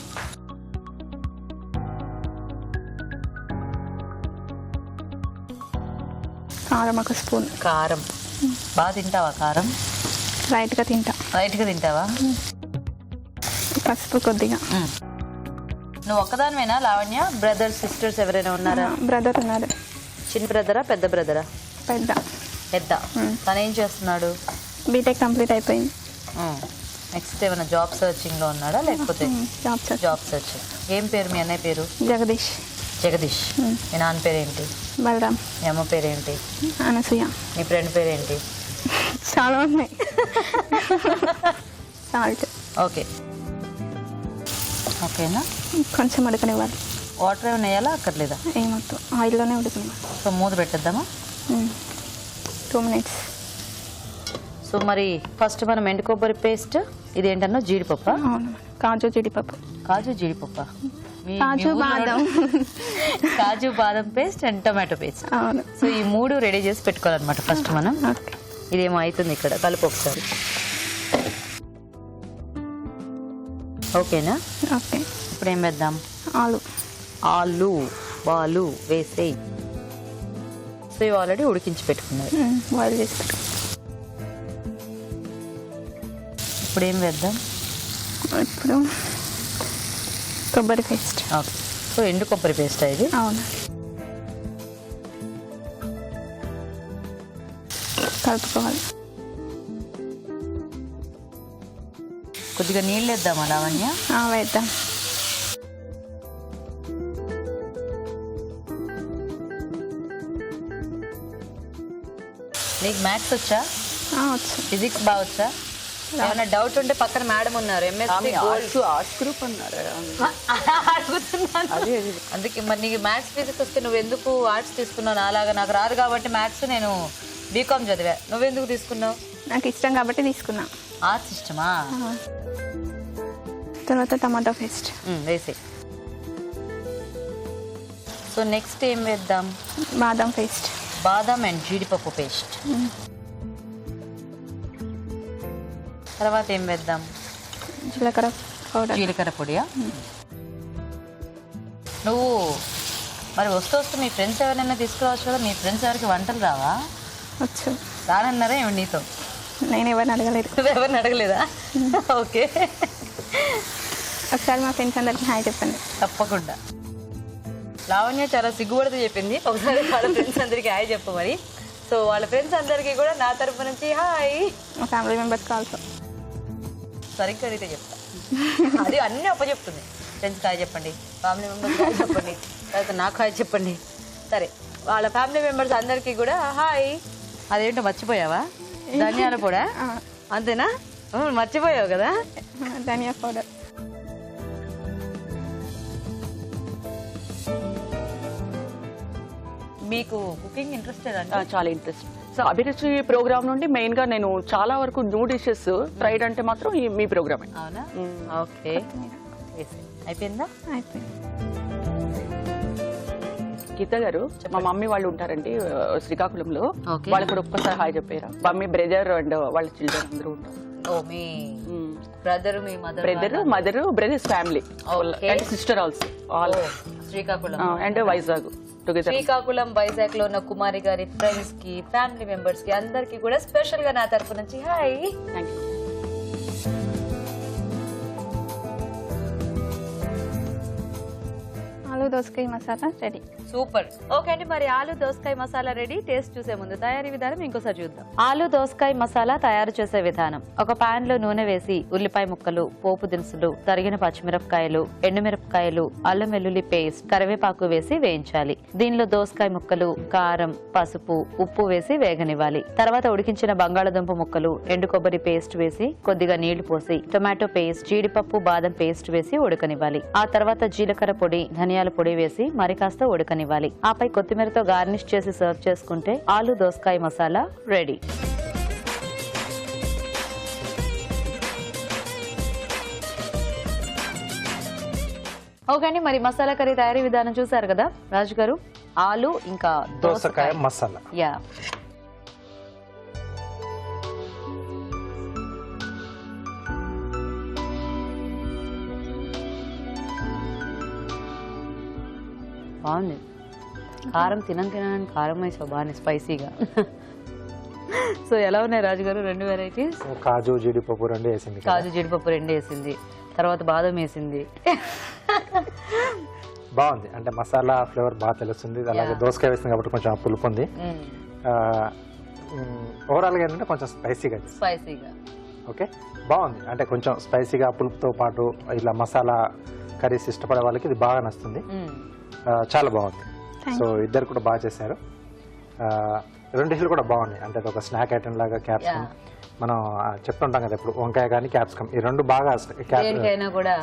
[SPEAKER 4] కారం 1 స్పూన్.
[SPEAKER 1] కారం బాగా తింటావా? కారం
[SPEAKER 4] లైట్గా తింటా.
[SPEAKER 1] లైట్గా తింటావా?
[SPEAKER 4] పసుపు కొద్దిగా.
[SPEAKER 1] నువ్వు ఒక్కదానివేనా లావణ్య? బ్రదర్స్ సిస్టర్స్ ఎవరైనా ఉన్నారా?
[SPEAKER 4] బ్రదర్ ఉన్నారు.
[SPEAKER 1] చిన్న బ్రదరా, పెద్ద బ్రదరా?
[SPEAKER 4] పెద్ద.
[SPEAKER 1] తను ఏం చేస్తున్నాడు?
[SPEAKER 4] బీటెక్ కంప్లీట్ అయిపోయింది.
[SPEAKER 1] నెక్స్ట్ ఏమైనా జాబ్ సర్చింగ్ లో ఉన్నాడా, లేకపోతే? Job searching. ఏం పేరు మీ అన్నయ్య పేరు?
[SPEAKER 4] జగదీష్.
[SPEAKER 1] మీ నాన్న పేరేంటి?
[SPEAKER 4] బలరాం.
[SPEAKER 1] మీ అమ్మ పేరేంటి?
[SPEAKER 4] అనసూయ.
[SPEAKER 1] మీ ఫ్రెండ్ పేరేంటి?
[SPEAKER 4] చాలా ఉన్నాయి. సాల్ట్.
[SPEAKER 1] ఓకే. ఓకేనా?
[SPEAKER 4] కొంచెం ఉడకనివ్వాలి.
[SPEAKER 1] వాటర్ ఏమైనా వేయాలా, అక్కర్లేదా?
[SPEAKER 4] ఏమొద్దు, ఆయిల్లోనే ఉడకనివ్వాలి.
[SPEAKER 1] సో మూత పెట్టేద్దామా?
[SPEAKER 4] 2 minutes.
[SPEAKER 1] సో మరి ఫస్ట్ మనం ఎండు కొబ్బరి పేస్ట్, ఇదేంటన్నా జీడిపప్ప?
[SPEAKER 4] అవును. కాజు జీడిపప్పు. కాజు బాదం.
[SPEAKER 1] కాజు బాదం పేస్ట్ అండ్ టొమాటో పేస్ట్.
[SPEAKER 4] అవును.
[SPEAKER 1] సో ఈ 3 రెడీ చేసి పెట్టుకోవాలన్నమాట ఫస్ట్ మనం.
[SPEAKER 4] ఓకే.
[SPEAKER 1] ఇదేమో అవుతుంది ఇక్కడ, కలుపు ఒకసారి. ఓకేనా?
[SPEAKER 4] ఓకే.
[SPEAKER 1] ఇప్పుడు ఏం వేద్దాం?
[SPEAKER 4] ఆలు
[SPEAKER 1] బాలు వేసేయి. సో ఇవి ఆల్రెడీ ఉడికించి పెట్టుకున్నారు.
[SPEAKER 4] బాయిల్ చేసి పెట్టు.
[SPEAKER 1] ఇప్పుడు ఏం వేద్దాం?
[SPEAKER 4] ఇప్పుడు కొబ్బరి పేస్ట్.
[SPEAKER 1] ఓకే. సో ఎండు కొబ్బరి పేస్ట్ ఇది?
[SPEAKER 4] అవును. కలుపుకోవాలి.
[SPEAKER 1] కొద్దిగా నీళ్ళు వేద్దామా లావణ్య?
[SPEAKER 4] వేద్దాం.
[SPEAKER 1] నీకు మ్యాథ్స్ వచ్చా?
[SPEAKER 4] వచ్చు.
[SPEAKER 1] ఫిజిక్స్ బాగా వచ్చా? ఏమైనా డౌట్ ఉంటే పక్కన మేడం ఉన్నారు, ఎంఎస్సీ
[SPEAKER 5] ఆర్ట్స్ గ్రూప్ అన్నారు.
[SPEAKER 1] అడుగుతున్నాను. అందుకే మరి నీకు మ్యాథ్స్ ఫిజిక్స్ వస్తే నువ్వు ఎందుకు ఆర్ట్స్ తీసుకున్నావు? అలాగా నాకు రాదు కాబట్టి మ్యాథ్స్ నేను బీకామ్ చదివా. నువ్వెందుకు తీసుకున్నావు?
[SPEAKER 4] నాకు ఇష్టం కాబట్టి తీసుకున్నా.
[SPEAKER 1] ఆర్ట్స్ ఇష్టమా?
[SPEAKER 4] తర్వాత టమాటా పేస్ట్
[SPEAKER 1] వేసే. సో నెక్స్ట్ ఏం వేద్దాం?
[SPEAKER 4] బాదం పేస్ట్.
[SPEAKER 1] బాదం అండ్ జీడిపప్పు పేస్ట్. తర్వాత ఏం వేద్దాం?
[SPEAKER 4] జీలకర్ర పౌడర్.
[SPEAKER 1] జీలకర్ర పొడియా? నువ్వు మరి వస్తూ మీ ఫ్రెండ్స్ ఎవరైనా తీసుకురావచ్చు కదా. మీ ఫ్రెండ్స్ ఎవరికి వంటలు రావా?
[SPEAKER 4] వచ్చు.
[SPEAKER 1] రానన్నారా ఏమి నీతో?
[SPEAKER 4] నేను ఎవరిని అడగలేదు.
[SPEAKER 1] ఎవరిని అడగలేదా? ఓకే,
[SPEAKER 4] ఒకసారి మా ఫ్రెండ్స్ అందరికి హాయ్ చెప్పండి.
[SPEAKER 1] తప్పకుండా. లావణ్య చాలా సిగ్గుపడుతూ చెప్పింది ఒకసారి వాళ్ళ ఫ్రెండ్స్ అందరికి హాయ్ చెప్పు మరి. సో వాళ్ళ ఫ్రెండ్స్ అందరికీ కూడా నా తరపు నుంచి హాయ్.
[SPEAKER 4] మా ఫ్యామిలీ మెంబర్స్కి ఆల్సో.
[SPEAKER 1] సరిగ్గా అడిగితే చెప్తా, అది అన్నీ అప్పచెప్తుంది. ఫ్రెండ్స్కి హాయ్ చెప్పండి, ఫ్యామిలీ మెంబర్స్కి హాయ్ చెప్పండి, తర్వాత నాకు హాయ్ చెప్పండి. సరే, వాళ్ళ ఫ్యామిలీ మెంబర్స్ అందరికీ కూడా హాయ్. అదేంటో మర్చిపోయావా? ధనియాల పొడా అంతేనా? మర్చిపోయావు కదా.
[SPEAKER 4] ధనియా పౌడర్.
[SPEAKER 1] మీకు కుకింగ్ ఇంట్రెస్టెడ్ అంటే?
[SPEAKER 5] చాలా ఇంట్రెస్ట్. సో అభిరుచి ప్రోగ్రామ్ నుండి మెయిన్ గా నేను చాలా వరకు న్యూ డిషెస్ ట్రైడ్ అంటే మాత్రం మీ ప్రోగ్రామే.
[SPEAKER 1] అవునా? ఓకే, అయిపోయిందా?
[SPEAKER 4] అయిపోయింది.
[SPEAKER 5] గీత గారు, మా మమ్మీ వాళ్ళు ఉంటారండి శ్రీకాకుళంలో.
[SPEAKER 1] Okay.
[SPEAKER 5] వాళ్ళకి కూడా ఒక్కసారి హాయ్ చెప్పారా? మమ్మీ, బ్రదర్ అండ్ వాళ్ళ చిల్డ్రన్ అందరూ ఉంటారు.
[SPEAKER 1] ఓ, మీ బ్రదర్, మీ mother,
[SPEAKER 5] brothers family and sister also all.
[SPEAKER 1] Srikakulam
[SPEAKER 5] and Vizag together.
[SPEAKER 1] Srikakulam, Vizag లో ఉన్న కుమారి గారి ఫ్రెండ్స్ కి, ఫ్యామిలీ మెంబర్స్ కి అందరికి కూడా స్పెషల్ గా నా తరపు నుంచి హాయ్.
[SPEAKER 5] Thank you.
[SPEAKER 4] ఆలు దోసకాయ మసాలా రెడీ.
[SPEAKER 1] సూపర్. ఓకే అండి, మరి ఆలు దోసకాయ మసాలా రెడీ. టేస్ట్ చూసే ముందు తయారీ విధానం ఇంకోసారి చూద్దాం. ఆలు దోసకాయ మసాలా తయారు చేసే విధానం: ఒక పాన్ లో నూనె వేసి ఉల్లిపాయ ముక్కలు, పోపు దినుసులు, తరిగిన పచ్చిమిరపకాయలు, ఎండుమిరపకాయలు, అల్లం వెల్లుల్లి పేస్ట్, కరివేపాకు వేసి వేయించాలి. దీనిలో దోసకాయ ముక్కలు, కారం, పసుపు, ఉప్పు వేసి వేగనివ్వాలి. తర్వాత ఉడికించిన బంగాళదుంప ముక్కలు, ఎండు కొబ్బరి పేస్ట్ వేసి కొద్దిగా నీళ్లు పోసి టొమాటో పేస్ట్, జీడిపప్పు, బాదం పేస్ట్ వేసి ఉడకనివ్వాలి. ఆ తర్వాత జీలకర్ర పొడి, ధనియాల పొడి వేసి మరి కాస్త ఉడకనివ్వాలి. ఆపై కొత్తిమీరతో గార్నిష్ చేసి సర్వ్ చేసుకుంటే ఆలు దోసకాయ మసాలా రెడీ. ఓకే అండి, మరి మసాలా కర్రీ తయారీ విధానం చూసారు కదా రాజు గారు. ఆలు ఇంకా
[SPEAKER 2] దోసకాయ మసాలా.
[SPEAKER 1] యా, బాగుంది. కారం తినని కారం వేసావు బాగానే స్పైసీగా. సో ఎలా ఉన్నాయి రాజుగారు రెండు వెరైటీస్?
[SPEAKER 2] కాజు జీడిపప్పు రెండు వేసింది.
[SPEAKER 1] కాజు జీడిపప్పు రెండు వేసింది, తర్వాత బాదం వేసింది.
[SPEAKER 2] బాగుంది, అంటే మసాలా ఫ్లేవర్ బాగా తెలుస్తుంది. అలాగే దోసకాయ వేసింది కాబట్టి కొంచెం పులుపు ఉంది. ఓవరాల్ గా ఏంటంటే కొంచెం స్పైసీగా. ఓకే, బాగుంది. అంటే కొంచెం స్పైసీగా పులుపుతో పాటు ఇలా మసాలా కర్రీస్ ఇష్టపడే వాళ్ళకి ఇది బాగా నచ్చుతుంది. చాలా బాగుంది. సో ఇద్దరు కూడా బాగా చేశారు. రెండు డిష్లు కూడా బాగున్నాయి. అంటే ఒక స్నాక్ ఐటమ్ లాగా క్యాప్సికమ్ మనం చెప్తుంటాం కదా ఇప్పుడు, వంకాయ కానీ క్యాప్సికమ్, ఈ రెండు బాగా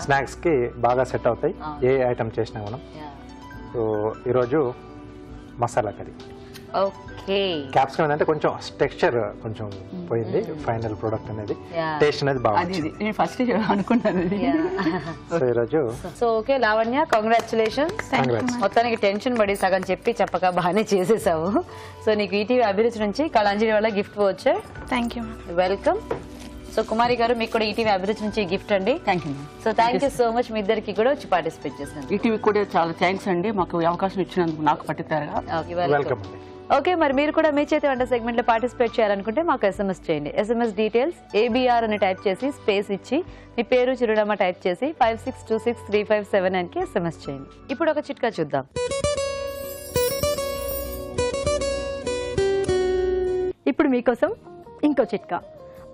[SPEAKER 2] స్నాక్స్ కి బాగా సెట్ అవుతాయి ఏ ఐటమ్ చేసినా మనం. సో ఈరోజు మసాలా కర్రీ. క్యాప్సికమ్ ఏంటంటే కొంచెం టెక్స్చర్ కొంచెం పోయింది, ఫైనల్ ప్రొడక్ట్ అనేది టేస్ట్ అనేది బాగుంది.
[SPEAKER 5] ఫస్ట్ అనుకున్నాను.
[SPEAKER 2] సో ఈరోజు
[SPEAKER 1] ఓకే లావణ్య, కంగ్రాచులేషన్స్. మొత్తానికి టెన్షన్ పడి సగం చెప్పి చెప్పక బాగానే చేసేసావు. సో నీకు ఈటీవీ అభిరుచి నుంచి కళాంజలి వల్ల గిఫ్ట్ వచ్చే.
[SPEAKER 4] Thank you,
[SPEAKER 1] welcome. So Kumari garu, మీకు కూడా ఈటీవీ అభిరుచి నుంచి గిఫ్ట్ అండి.
[SPEAKER 5] Thank you.
[SPEAKER 1] So thank you so much మీ ఇద్దరికి కూడా వచ్చి పార్టిసిపేట్ చేశాను.
[SPEAKER 5] ఈటీవీ కూడా చాలా థ్యాంక్స్ అండి, మాకు అవకాశం ఇచ్చినందుకు, నాకు పర్టికులర్గా.
[SPEAKER 2] వెల్కమ్.
[SPEAKER 1] ఓకే, మరి మీరు కూడా మీ చేతి వంట సెగ్మెంట్ లో పార్టిసిపేట్ చేయాలనుకుంటే మాకు SMS చేయండి. SMS డీటెయిల్స్ ABR అని టైప్ చేసి స్పేస్ ఇచ్చి మీ పేరు, చిరునామా టైప్ చేసి 56263579 కి SMS చేయండి. ఇప్పుడు ఒక చిట్కా చూద్దాం.
[SPEAKER 3] ఇప్పుడు మీకోసం ఇంకో చిట్కా.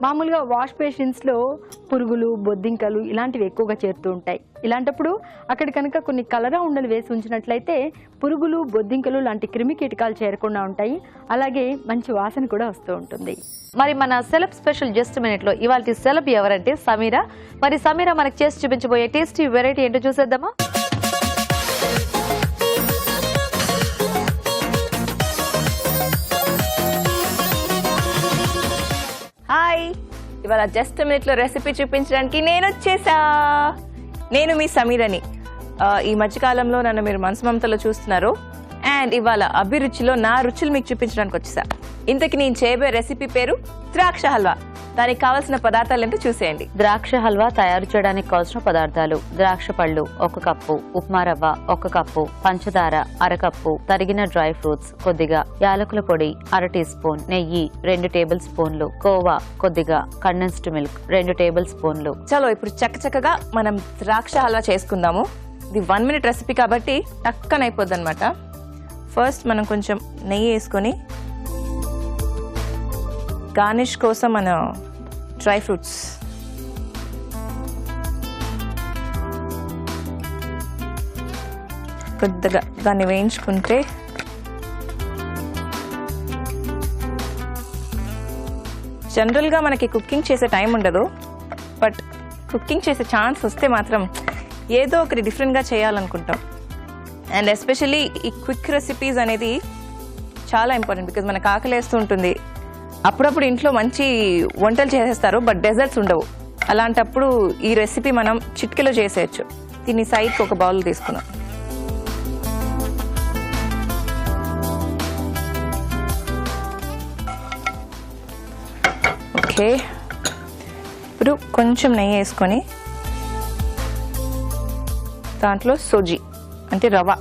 [SPEAKER 3] మామూలుగా వాష్ బేసిన్స్లో పురుగులు, బొద్దింకలు ఇలాంటివి ఎక్కువగా చేరుతూ ఉంటాయి. ఇలాంటప్పుడు అక్కడ కనుక కొన్ని కలరా ఉండలు వేసి ఉంచినట్లయితే పురుగులు, బొద్దింకలు లాంటి క్రిమి కీటకాలు చేరకుండా ఉంటాయి. అలాగే మంచి వాసన కూడా వస్తూ ఉంటుంది.
[SPEAKER 1] మరి మన సెలబ్ స్పెషల్ జస్ట్ మినిట్ లో ఇవాళ సెలబ్ ఎవరంటే సమీరా. మరి సమీరా మనకు చేసి చూపించబోయే టేస్టీ వెరైటీ ఏంటో చూసేద్దామా?
[SPEAKER 6] హాయ్, ఇవాళ జస్ట్ మినిట్లో రెసిపీ చూపించడానికి నేను వచ్చేసా. నేను మీ సమీరని. ఈ మధ్యకాలంలో నన్ను మీరు మనసు మమతలో చూస్తున్నారు. అండ్ ఇవాళ అభిరుచిలో నా రుచులు మీకు చూపించడానికి వచ్చేసా. ఇంతకీ నేను చేయబోయే రెసిపీ పేరు ద్రాక్ష హల్వా. దానికి కావాల్సిన పదార్థాలు ఏంటో చూసేయండి.
[SPEAKER 1] ద్రాక్ష హల్వా తయారు చేయడానికి కావాల్సిన పదార్థాలు: ద్రాక్ష పళ్ళు 1 కప్పు, ఉప్మా రవ్వ 1 కప్పు, పంచదార 1/2 కప్పు, తరిగిన డ్రై ఫ్రూట్స్ కొద్దిగా, యాలకుల పొడి 1/2 టీ స్పూన్, నెయ్యి 2 టేబుల్ స్పూన్లు, కోవా కొద్దిగా, కండెన్స్డ్ మిల్క్ 2 టేబుల్ స్పూన్లు.
[SPEAKER 6] చలో ఇప్పుడు చక్కచక్కగా మనం ద్రాక్ష హల్వా చేసుకుందాము. ఇది 1 మినిట్ రెసిపీ కాబట్టి టక్కన అయిపోద్ది అనమాట. ఫస్ట్ మనం కొంచెం నెయ్యి వేసుకొని గార్నిష్ కోసం మన డ్రై ఫ్రూట్స్ కొద్దిగా దాన్ని వేయించుకుంటే జనరల్గా మనకి కుకింగ్ చేసే టైం ఉండదు, బట్ కుకింగ్ చేసే ఛాన్స్ వస్తే మాత్రం ఏదో ఒకటి డిఫరెంట్గా చేయాలనుకుంటాం. అండ్ ఎస్పెషల్లీ ఈ క్విక్ రెసిపీస్ అనేది చాలా ఇంపార్టెంట్, బికాజ్ మనకు ఆకలి వేస్తూ ఉంటుంది. అప్పుడప్పుడు ఇంట్లో మంచి వంటలు చేసేస్తారు, బట్ డెజర్ట్స్ ఉండవు. అలాంటప్పుడు ఈ రెసిపీ మనం చిటికెలో చేసేయచ్చు. దీన్ని సైడ్కి ఒక బౌల్ తీసుకున్నాం. ఓకే, ఇప్పుడు కొంచెం నెయ్యి వేసుకొని దాంట్లో సోజీ అంటే రవ్వ,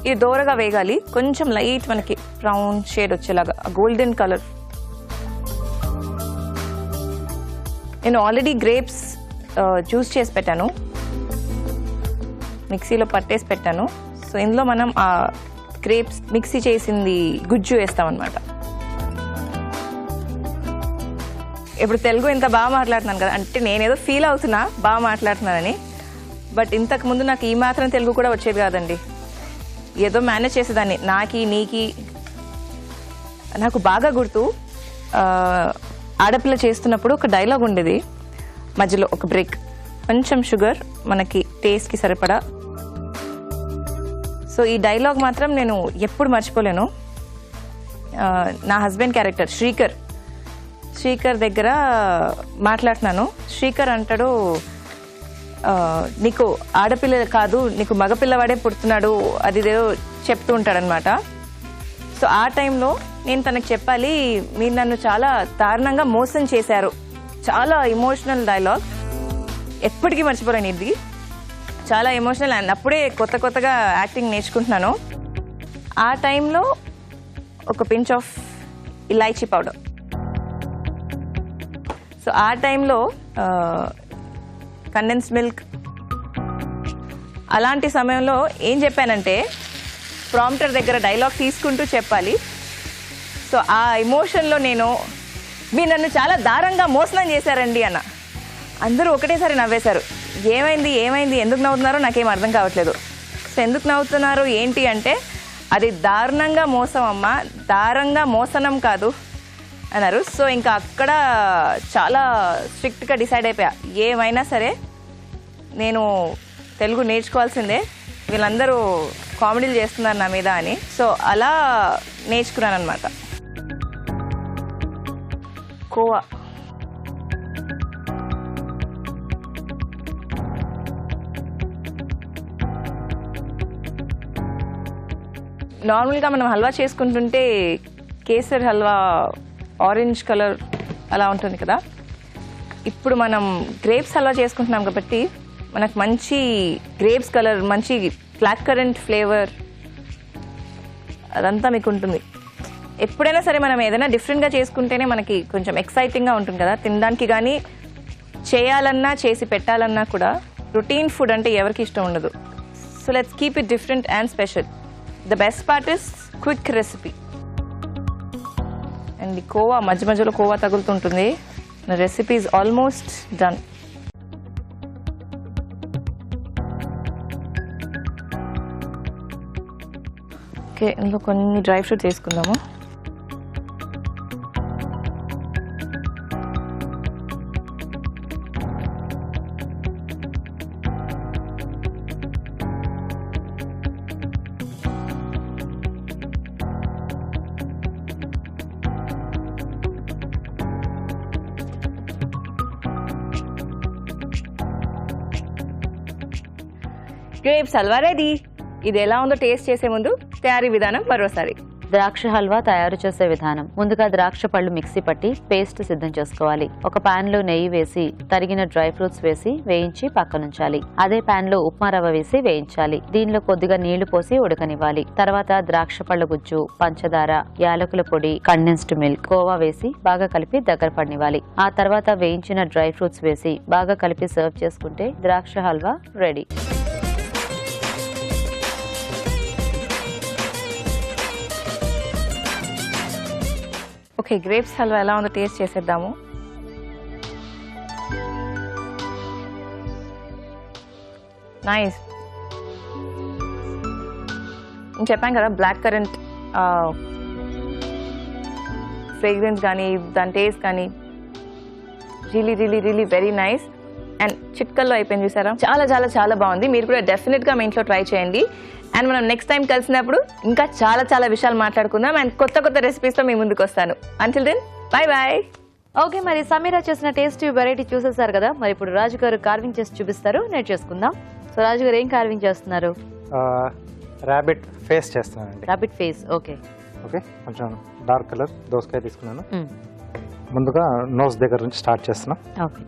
[SPEAKER 6] ఇది దోరగా వేగాలి. కొంచెం లైట్ మనకి బ్రౌన్ షేడ్ వచ్చేలాగా, గోల్డెన్ కలర్. నేను ఆల్రెడీ గ్రేప్స్ జ్యూస్ చేసి పెట్టాను, మిక్సీలో పట్టేసి పెట్టాను. సో ఇందులో మనం ఆ గ్రేప్స్ మిక్సీ చేసింది గుజ్జు వేస్తామన్నమాట. ఇప్పుడు తెలుగు ఇంత బాగా మాట్లాడుతున్నాను కదా, అంటే నేనేదో ఫీల్ అవుతున్నా బాగా మాట్లాడుతున్నానని, బట్ ఇంతకు ముందు నాకు ఈ మాత్రం తెలుగు కూడా వచ్చేది కాదండి. ఏదో మేనేజ్ చేసేదాన్ని. నీకి నాకు బాగా గుర్తు, ఆడపిల్ల చేస్తున్నప్పుడు ఒక డైలాగ్ ఉండేది, మధ్యలో ఒక బ్రేక్, కొంచెం షుగర్ మనకి టేస్ట్కి సరిపడా. సో ఈ డైలాగ్ మాత్రం నేను ఎప్పుడు మర్చిపోలేను. నా హస్బెండ్ క్యారెక్టర్ శ్రీకర్ దగ్గర మాట్లాడుతున్నాను. శ్రీకర్ అంటాడు, నీకు ఆడపిల్ల కాదు, నీకు మగపిల్లవాడే పుడుతున్నాడు, అది ఏదో చెప్తూ ఉంటాడనమాట. సో ఆ టైంలో నేను తనకు చెప్పాలి, మీరు నన్ను చాలా దారుణంగా మోసం చేశారు. చాలా ఎమోషనల్ డైలాగ్, ఎప్పటికీ మర్చిపోలేను. ఇది చాలా ఎమోషనల్. అండ్ అప్పుడే కొత్తగా యాక్టింగ్ నేర్చుకుంటున్నాను. ఆ టైంలో ఒక pinch of elaichi powder. So ఆ టైంలో కండెన్స్డ్ మిల్క్. అలాంటి సమయంలో ఏం చెప్పానంటే, ప్రాంప్టర్ దగ్గర డైలాగ్ తీసుకుంటూ చెప్పాలి. సో ఆ ఎమోషన్లో నేను, మీరు నన్ను చాలా దారుణంగా మోసనం చేశారండి అన్న. అందరూ ఒకటేసారి నవ్వేశారు. ఏమైంది ఎందుకు నవ్వుతున్నారో నాకేం అర్థం కావట్లేదు. సో ఎందుకు నవ్వుతున్నారు ఏంటి అంటే, అది దారుణంగా మోసం అమ్మా, దారుణంగా మోసనం కాదు అన్నారు. సో ఇంకా అక్కడ చాలా స్ట్రిక్ట్గా డిసైడ్ అయిపోయా, ఏమైనా సరే నేను తెలుగు నేర్చుకోవాల్సిందే, వీళ్ళందరూ కామెడీలు చేస్తున్నారు నా మీద అని. సో అలా నేర్చుకున్నాను అనమాట. కోవా నార్మల్గా మనం హల్వా చేసుకుంటుంటే కేసర్ హల్వా ఆరెంజ్ కలర్ అలా ఉంటుంది కదా. ఇప్పుడు మనం గ్రేప్స్ హల్వా చేసుకుంటున్నాం కాబట్టి మనకు మంచి గ్రేప్స్ కలర్, మంచి బ్లాక్ కరెంట్ ఫ్లేవర్ అదంతా మీకు ఉంటుంది. ఎప్పుడైనా సరే మనం ఏదైనా డిఫరెంట్గా చేసుకుంటేనే మనకి కొంచెం ఎక్సైటింగ్గా ఉంటుంది కదా తినడానికి. కానీ చేయాలన్నా చేసి పెట్టాలన్నా కూడా రొటీన్ ఫుడ్ అంటే ఎవరికి ఇష్టం ఉండదు. So let's keep it different and special. The best part is quick recipe. And khoa మధ్యలో కోవా తగులుతుంటుంది. Recipe is almost done. Okay, ఇందులో కొన్ని డ్రై ఫ్రూట్స్ వేసుకుందాము. Grapes halwa ready. ఇది ఎలా ఉందో టేస్ట్ చేసే ముందు తయారీ విధానం మరోసారి.
[SPEAKER 1] ద్రాక్ష హల్వా తయారు చేసే విధానం. ముందుగా ద్రాక్ష పళ్ళు మిక్సీ పట్టి పేస్ట్ సిద్ధం చేసుకోవాలి. ఒక పాన్ లో నెయ్యి వేసి తరిగిన డ్రై ఫ్రూట్స్ వేసి వేయించి పక్కనుంచాలి. అదే పాన్ లో ఉప్మా రవ్వ వేసి వేయించాలి. దీనిలో కొద్దిగా నీళ్లు పోసి ఉడకనివ్వాలి. తర్వాత ద్రాక్ష పళ్ళ గుజ్జు, పంచదార, యాలకుల పొడి, కండెన్స్డ్ మిల్క్, కోవా వేసి బాగా కలిపి దగ్గర పడనివ్వాలి. ఆ తర్వాత వేయించిన డ్రై ఫ్రూట్స్ వేసి బాగా కలిపి సర్వ్ చేసుకుంటే ద్రాక్ష halwa ready.
[SPEAKER 6] Okay, grapes halwa ఎలా ఉందో టేస్ట్ చేసేద్దాము. నైస్. నేను చెప్పాను కదా బ్లాక్ కరెంట్ ఫ్రేగ్రెన్స్ కానీ దాని టేస్ట్ కానీ really really really very nice. And చిట్కల్లో అయిపోయింది చూసారా, చాలా చాలా చాలా బాగుంది. మీరు కూడా డెఫినెట్గా మీ ఇంట్లో ట్రై చేయండి. అండ్ మనం నెక్స్ట్ టైం కలిసినప్పుడు ఇంకా చాలా చాలా విషయాలు మాట్లాడుకుందాం. అండ్ కొత్త కొత్త రెసిపీస్తో మీ ముందుకు వస్తాను. Until then bye bye.
[SPEAKER 1] Okay, మరి సమీరా చేసిన టేస్టీ వెరైటీ చూసేసారు కదా. మరి ఇప్పుడు రాజు గారు కార్వింగ్ చేసి చూపిస్తారు, నేర్చేసుకుందాం. సో రాజు గారు ఏం కార్వింగ్ చేస్తున్నారు?
[SPEAKER 2] ర్యాబిట్ ఫేస్ చేస్తున్నానండి.
[SPEAKER 1] Rabbit face. ఓకే
[SPEAKER 2] ఓకే, కొంచెం డార్క్ కలర్ దోసకాయ తీసుకున్నాను. ముందుగా నోస్ దగ్గర నుంచి స్టార్ట్ చేస్తున్నాం.
[SPEAKER 1] ఓకే.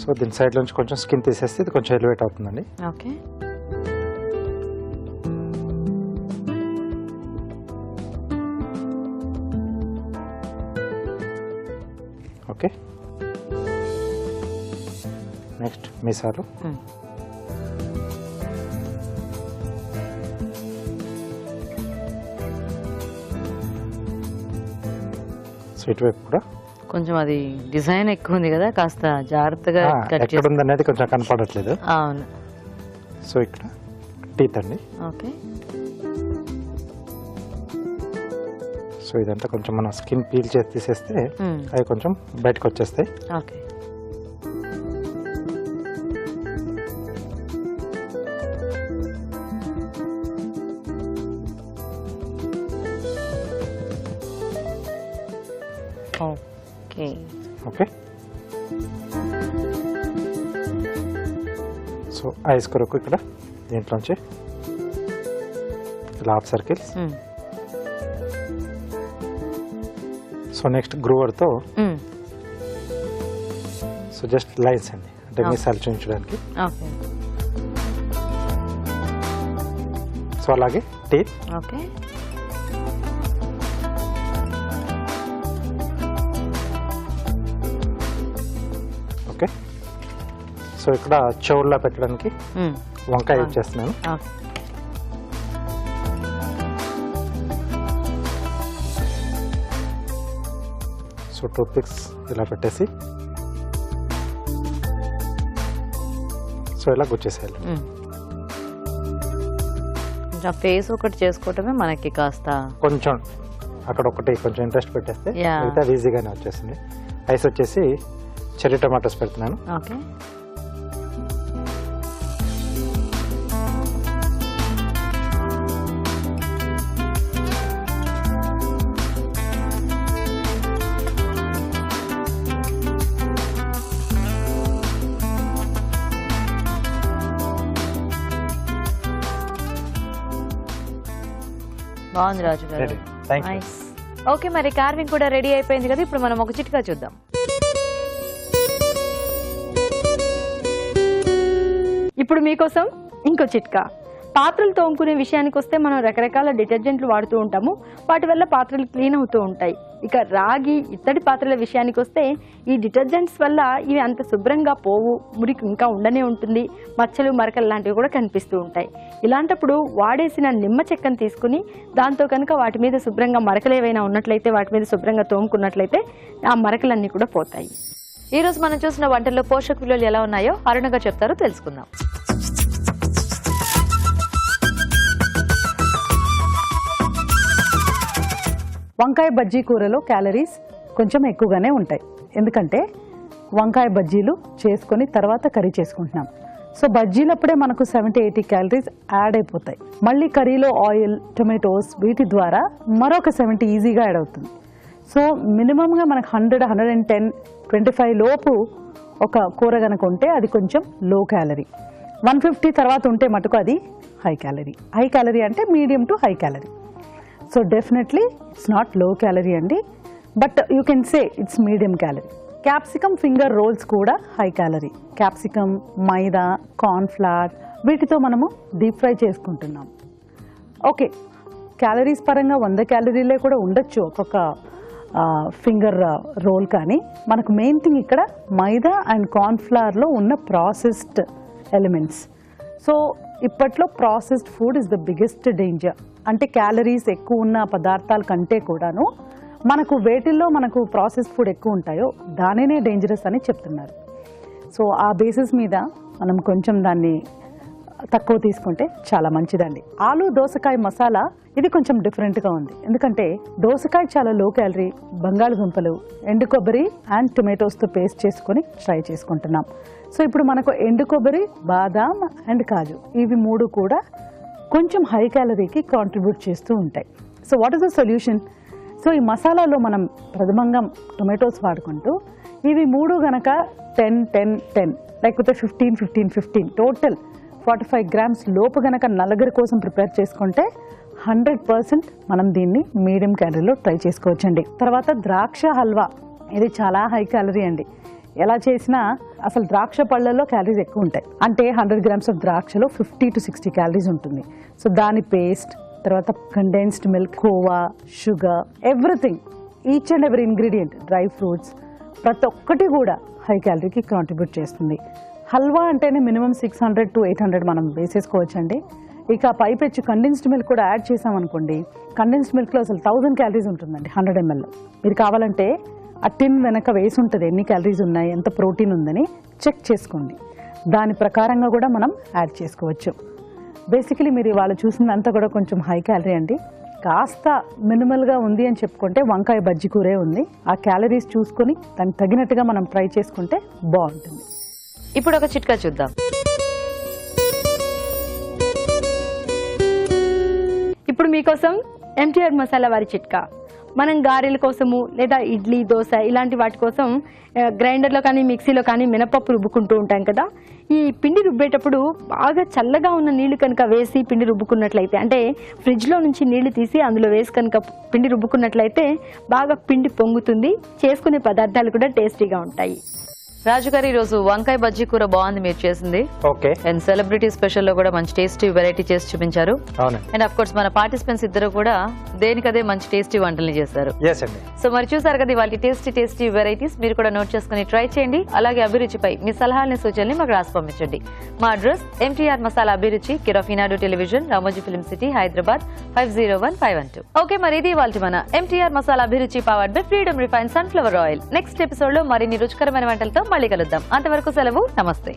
[SPEAKER 2] సో దీని సైడ్ నుంచి కొంచెం స్కిన్ తీసేస్తే ఇది కొంచెం ఎలివేట్ అవుతుందండి.
[SPEAKER 1] ఓకే.
[SPEAKER 2] ఓకే, నెక్స్ట్ మీసాలు. సో ఇటువైపు కూడా
[SPEAKER 1] కొంచెం అది డిజైన్ ఎక్కువ ఉంది కదా, కాస్త జాగ్రత్తగా కట్
[SPEAKER 2] ఎక్కడ ఉందనేది కొంచెం కనపడట్లేదు.
[SPEAKER 1] అవును.
[SPEAKER 2] సో ఇక్కడ టీత్ అండి.
[SPEAKER 1] ఓకే.
[SPEAKER 2] సో ఇదంతా కొంచెం మన స్కిన్ పీల్ చేసి తీసేస్తే అవి కొంచెం బయటకు వచ్చేస్తాయి.
[SPEAKER 1] Okay. Okay
[SPEAKER 2] okay. So ice కొరకు ఇక్కడ దీంట్లోంచి ఇలా హాఫ్ సర్కిల్స్. సో నెక్స్ట్ గ్రూవర్తో సో జస్ట్ లైన్స్ అండి, అంటే మీసాలు చూపించడానికి.
[SPEAKER 1] ఓకే.
[SPEAKER 2] సో అలాగే టీత్.
[SPEAKER 1] ఓకే.
[SPEAKER 2] ఓకే. సో ఇక్కడ చెవుల్లో పెట్టడానికి వంకాయ యూజ్ చేస్తున్నాను. సో టూత్ పిక్స్ ఇలా పెట్టేసి సో ఇలా గుచ్చేసేయాలి.
[SPEAKER 1] ఫేస్ ఒకటి చేసుకోవటమే మనకి కాస్త
[SPEAKER 2] కొంచెం అక్కడ ఒకటి కొంచెం ఇంట్రెస్ట్ పెట్టేస్తే మిగతా ఈజీగానే వచ్చేసింది. ఐస్ వచ్చేసి చెర్రీ టమాటోస్ పెడుతున్నాను.
[SPEAKER 1] ఓకే. బాగుంది రాజు గారు. ఓకే, మరి కార్వింగ్ కూడా రెడీ అయిపోయింది కదా. ఇప్పుడు మనం ఒక చిట్కా చూద్దాం.
[SPEAKER 3] ఇప్పుడు మీకోసం ఇంకో చిట్కా. పాత్రలు తోముకునే విషయానికి వస్తే మనం రకరకాల డిటర్జెంట్లు వాడుతూ ఉంటాము, వాటి వల్ల పాత్రలు క్లీన్ అవుతూ ఉంటాయి. ఇక రాగి ఇత్తడి పాత్రల విషయానికి వస్తే ఈ డిటర్జెంట్స్ వల్ల ఇవి అంత శుభ్రంగా పోవు, మురికి ఇంకా ఉండనే ఉంటుంది, మచ్చలు మరకలు లాంటివి కూడా కనిపిస్తూ ఉంటాయి. ఇలాంటప్పుడు వాడేసిన నిమ్మ చెక్కను తీసుకుని దాంతో కనుక వాటి మీద శుభ్రంగా మరకలు ఏవైనా ఉన్నట్లయితే వాటి మీద శుభ్రంగా తోముకున్నట్లయితే ఆ మరకలన్నీ కూడా పోతాయి.
[SPEAKER 1] ఈ రోజు మనం చూసిన వంటల్లో పోషక విలువలు ఎలా ఉన్నాయో అరుణగా చెప్తారో తెలుసుకుందాం.
[SPEAKER 7] వంకాయ బజ్జీ కూరలో క్యాలరీస్ కొంచెం ఎక్కువగానే ఉంటాయి, ఎందుకంటే వంకాయ బజ్జీలు చేసుకొని తర్వాత కర్రీ చేసుకుంటున్నాం. సో బజ్జీలప్పుడే మనకు 70-80 క్యాలరీస్ యాడ్ అయిపోతాయి. మళ్ళీ కర్రీలో ఆయిల్, టొమాటోస్ వీటి ద్వారా మరొక 70 ఈజీగా యాడ్ అవుతుంది. సో మినిమంగా మనకు 100, 110, 25 లోపు ఒక కూర కనుక ఉంటే అది కొంచెం లో క్యాలరీ. 150 తర్వాత ఉంటే మటుకు అది హై క్యాలరీ. హై క్యాలరీ అంటే medium to high calorie. So definitely it's not low calorie అండి, but you can say it's medium calorie. Capsicum finger rolls కూడా high calorie. Capsicum, maida, cornflour వీటితో మనము డీప్ ఫ్రై చేసుకుంటున్నాం. ఓకే, క్యాలరీస్ పరంగా 100 క్యాలరీలే కూడా ఉండొచ్చు ఒక్కొక్క ఫింగర్ రోల్, కానీ మనకు మెయిన్ థింగ్ ఇక్కడ మైదా అండ్ కార్న్ఫ్లవర్లో ఉన్న ప్రాసెస్డ్ ఎలిమెంట్స్. సో ఇప్పట్లో processed food is the biggest danger. అంటే క్యాలరీస్ ఎక్కువ ఉన్న పదార్థాల కంటే కూడాను మనకు వేటిల్లో మనకు ప్రాసెస్డ్ ఫుడ్ ఎక్కువ ఉంటాయో దానినే డేంజరస్ అని చెప్తున్నారు. సో ఆ బేసిస్ మీద మనం కొంచెం దాన్ని తక్కువ తీసుకుంటే చాలా మంచిదండి. ఆలు దోసకాయ మసాలా ఇది కొంచెం డిఫరెంట్గా ఉంది, ఎందుకంటే దోసకాయ చాలా లో క్యాలరీ, బంగాళదుంపలు, ఎండు కొబ్బరి అండ్ టొమాటోస్తో పేస్ట్ చేసుకొని ట్రై చేసుకుంటున్నాం. సో ఇప్పుడు మనకు ఎండు కొబ్బరి, బాదాం అండ్ కాజు ఇవి 3 కూడా కొంచెం హై క్యాలరీకి కాంట్రిబ్యూట్ చేస్తూ ఉంటాయి. So what is the solution? So ఈ మసాలాలో మనం ప్రథమంగా టొమాటోస్ వాడుకుంటూ ఇవి 3 గనక 10, 10, 10 లేకపోతే 15, 15, 15 టోటల్ 45 గ్రామ్స్ లోపు గనక నలుగురి కోసం ప్రిపేర్ చేసుకుంటే 100% మనం దీన్ని మీడియం క్యాలరీలో ట్రై చేసుకోవచ్చండి. తర్వాత ద్రాక్ష హల్వా, ఇది చాలా హై క్యాలరీ అండి. ఎలా చేసినా అసలు ద్రాక్ష పళ్ళల్లో క్యాలరీస్ ఎక్కువ ఉంటాయి. అంటే 100 గ్రామ్స్ ఆఫ్ ద్రాక్షలో 50 to 60 క్యాలరీస్ ఉంటుంది. సో దాని పేస్ట్, తర్వాత condensed milk, khoa, sugar, everything, each and every ingredient, dry fruits ప్రతి ఒక్కటి కూడా హై క్యాలరీకి కాంట్రిబ్యూట్ చేస్తుంది. హల్వా అంటేనే మినిమం 600 to 800 మనం వేసేసుకోవచ్చండి. ఇక పైపెచ్చు కండెన్స్డ్ మిల్క్ కూడా యాడ్ చేసామనుకోండి, కండెన్స్డ్ మిల్క్లో అసలు 1000 క్యాలరీస్ ఉంటుందండి 100 ml. మీరు కావాలంటే ఆ టిన్ వెనక వేసి ఉంటుంది ఎన్ని క్యాలరీస్ ఉన్నాయి, ఎంత ప్రోటీన్ ఉందని చెక్ చేసుకోండి. దాని ప్రకారంగా కూడా మనం యాడ్ చేసుకోవచ్చు. బేసికలీ మీరు ఇవాళ చూసిందంతా కూడా కొంచెం హై క్యాలరీ అండి. కాస్త మినిమల్గా ఉంది అని చెప్పుకుంటే వంకాయ బజ్జీ కూరే ఉంది. ఆ క్యాలరీస్ చూసుకొని దానికి తగినట్టుగా మనం ట్రై చేసుకుంటే బాగుంటుంది.
[SPEAKER 1] ఇప్పుడు ఒక చిట్కా చూద్దాం.
[SPEAKER 3] ఇప్పుడు మీకోసం ఎంటీఆర్ మసాలా వారి చిట్కా. మనం గారెల కోసము లేదా ఇడ్లీ, దోశ ఇలాంటి వాటి కోసం గ్రైండర్లో కానీ మిక్సీలో కానీ మినపప్పు రుబ్బుకుంటూ ఉంటాం కదా. ఈ పిండి రుబ్బేటప్పుడు బాగా చల్లగా ఉన్న నీళ్లు కనుక వేసి పిండి రుబ్బుకున్నట్లయితే, అంటే ఫ్రిడ్జ్లో నుంచి నీళ్లు తీసి అందులో వేసి కనుక పిండి రుబ్బుకున్నట్లయితే బాగా పిండి పొంగుతుంది, చేసుకునే పదార్థాలు కూడా టేస్టీగా ఉంటాయి.
[SPEAKER 1] రాజు గారు, ఈ రోజు వంకాయ బజ్జీ కూర బాగుంది మీరు చేసింది.
[SPEAKER 2] ఓకే.
[SPEAKER 1] అండ్ సెలబ్రిటీ స్పెషల్ లో కూడా మంచి టేస్టీ వెరైటీ చేసి చూపించారు.
[SPEAKER 2] అవునండి.
[SPEAKER 1] అండ్ అఫ్ కోర్స్ మన పార్టిసిపెంట్స్ ఇద్దరు కూడా దేనికదే మంచి టేస్టీ వంటల్ని చేశారు.
[SPEAKER 2] yes అండి.
[SPEAKER 1] సో మరి చూసారు కదా వాళ్ళ టేస్టీ వెరైటీస్. మీరు కూడా నోట్ చేసుకుని ట్రై చేయండి. అలాగే అభిరుచిపై మీ సలహాలని, సూచనలు మాకు రాసి పంపించండి. మా అడ్రస్ ఎంటీఆర్ మసాలా అభిరుచి, care of Eenadu television, Ramoji film city, Hyderabad 501512. Okay, మరి ఇది వాళ్ళ మన ఎంటీఆర్ మసాలా అభిరుచి powered by freedom refine sunflower oil. Next episode లో మరిన్ని రుచికరమైన వంటలతో మళ్ళీ కలుద్దాం. అంతవరకు సెలవు. నమస్తే.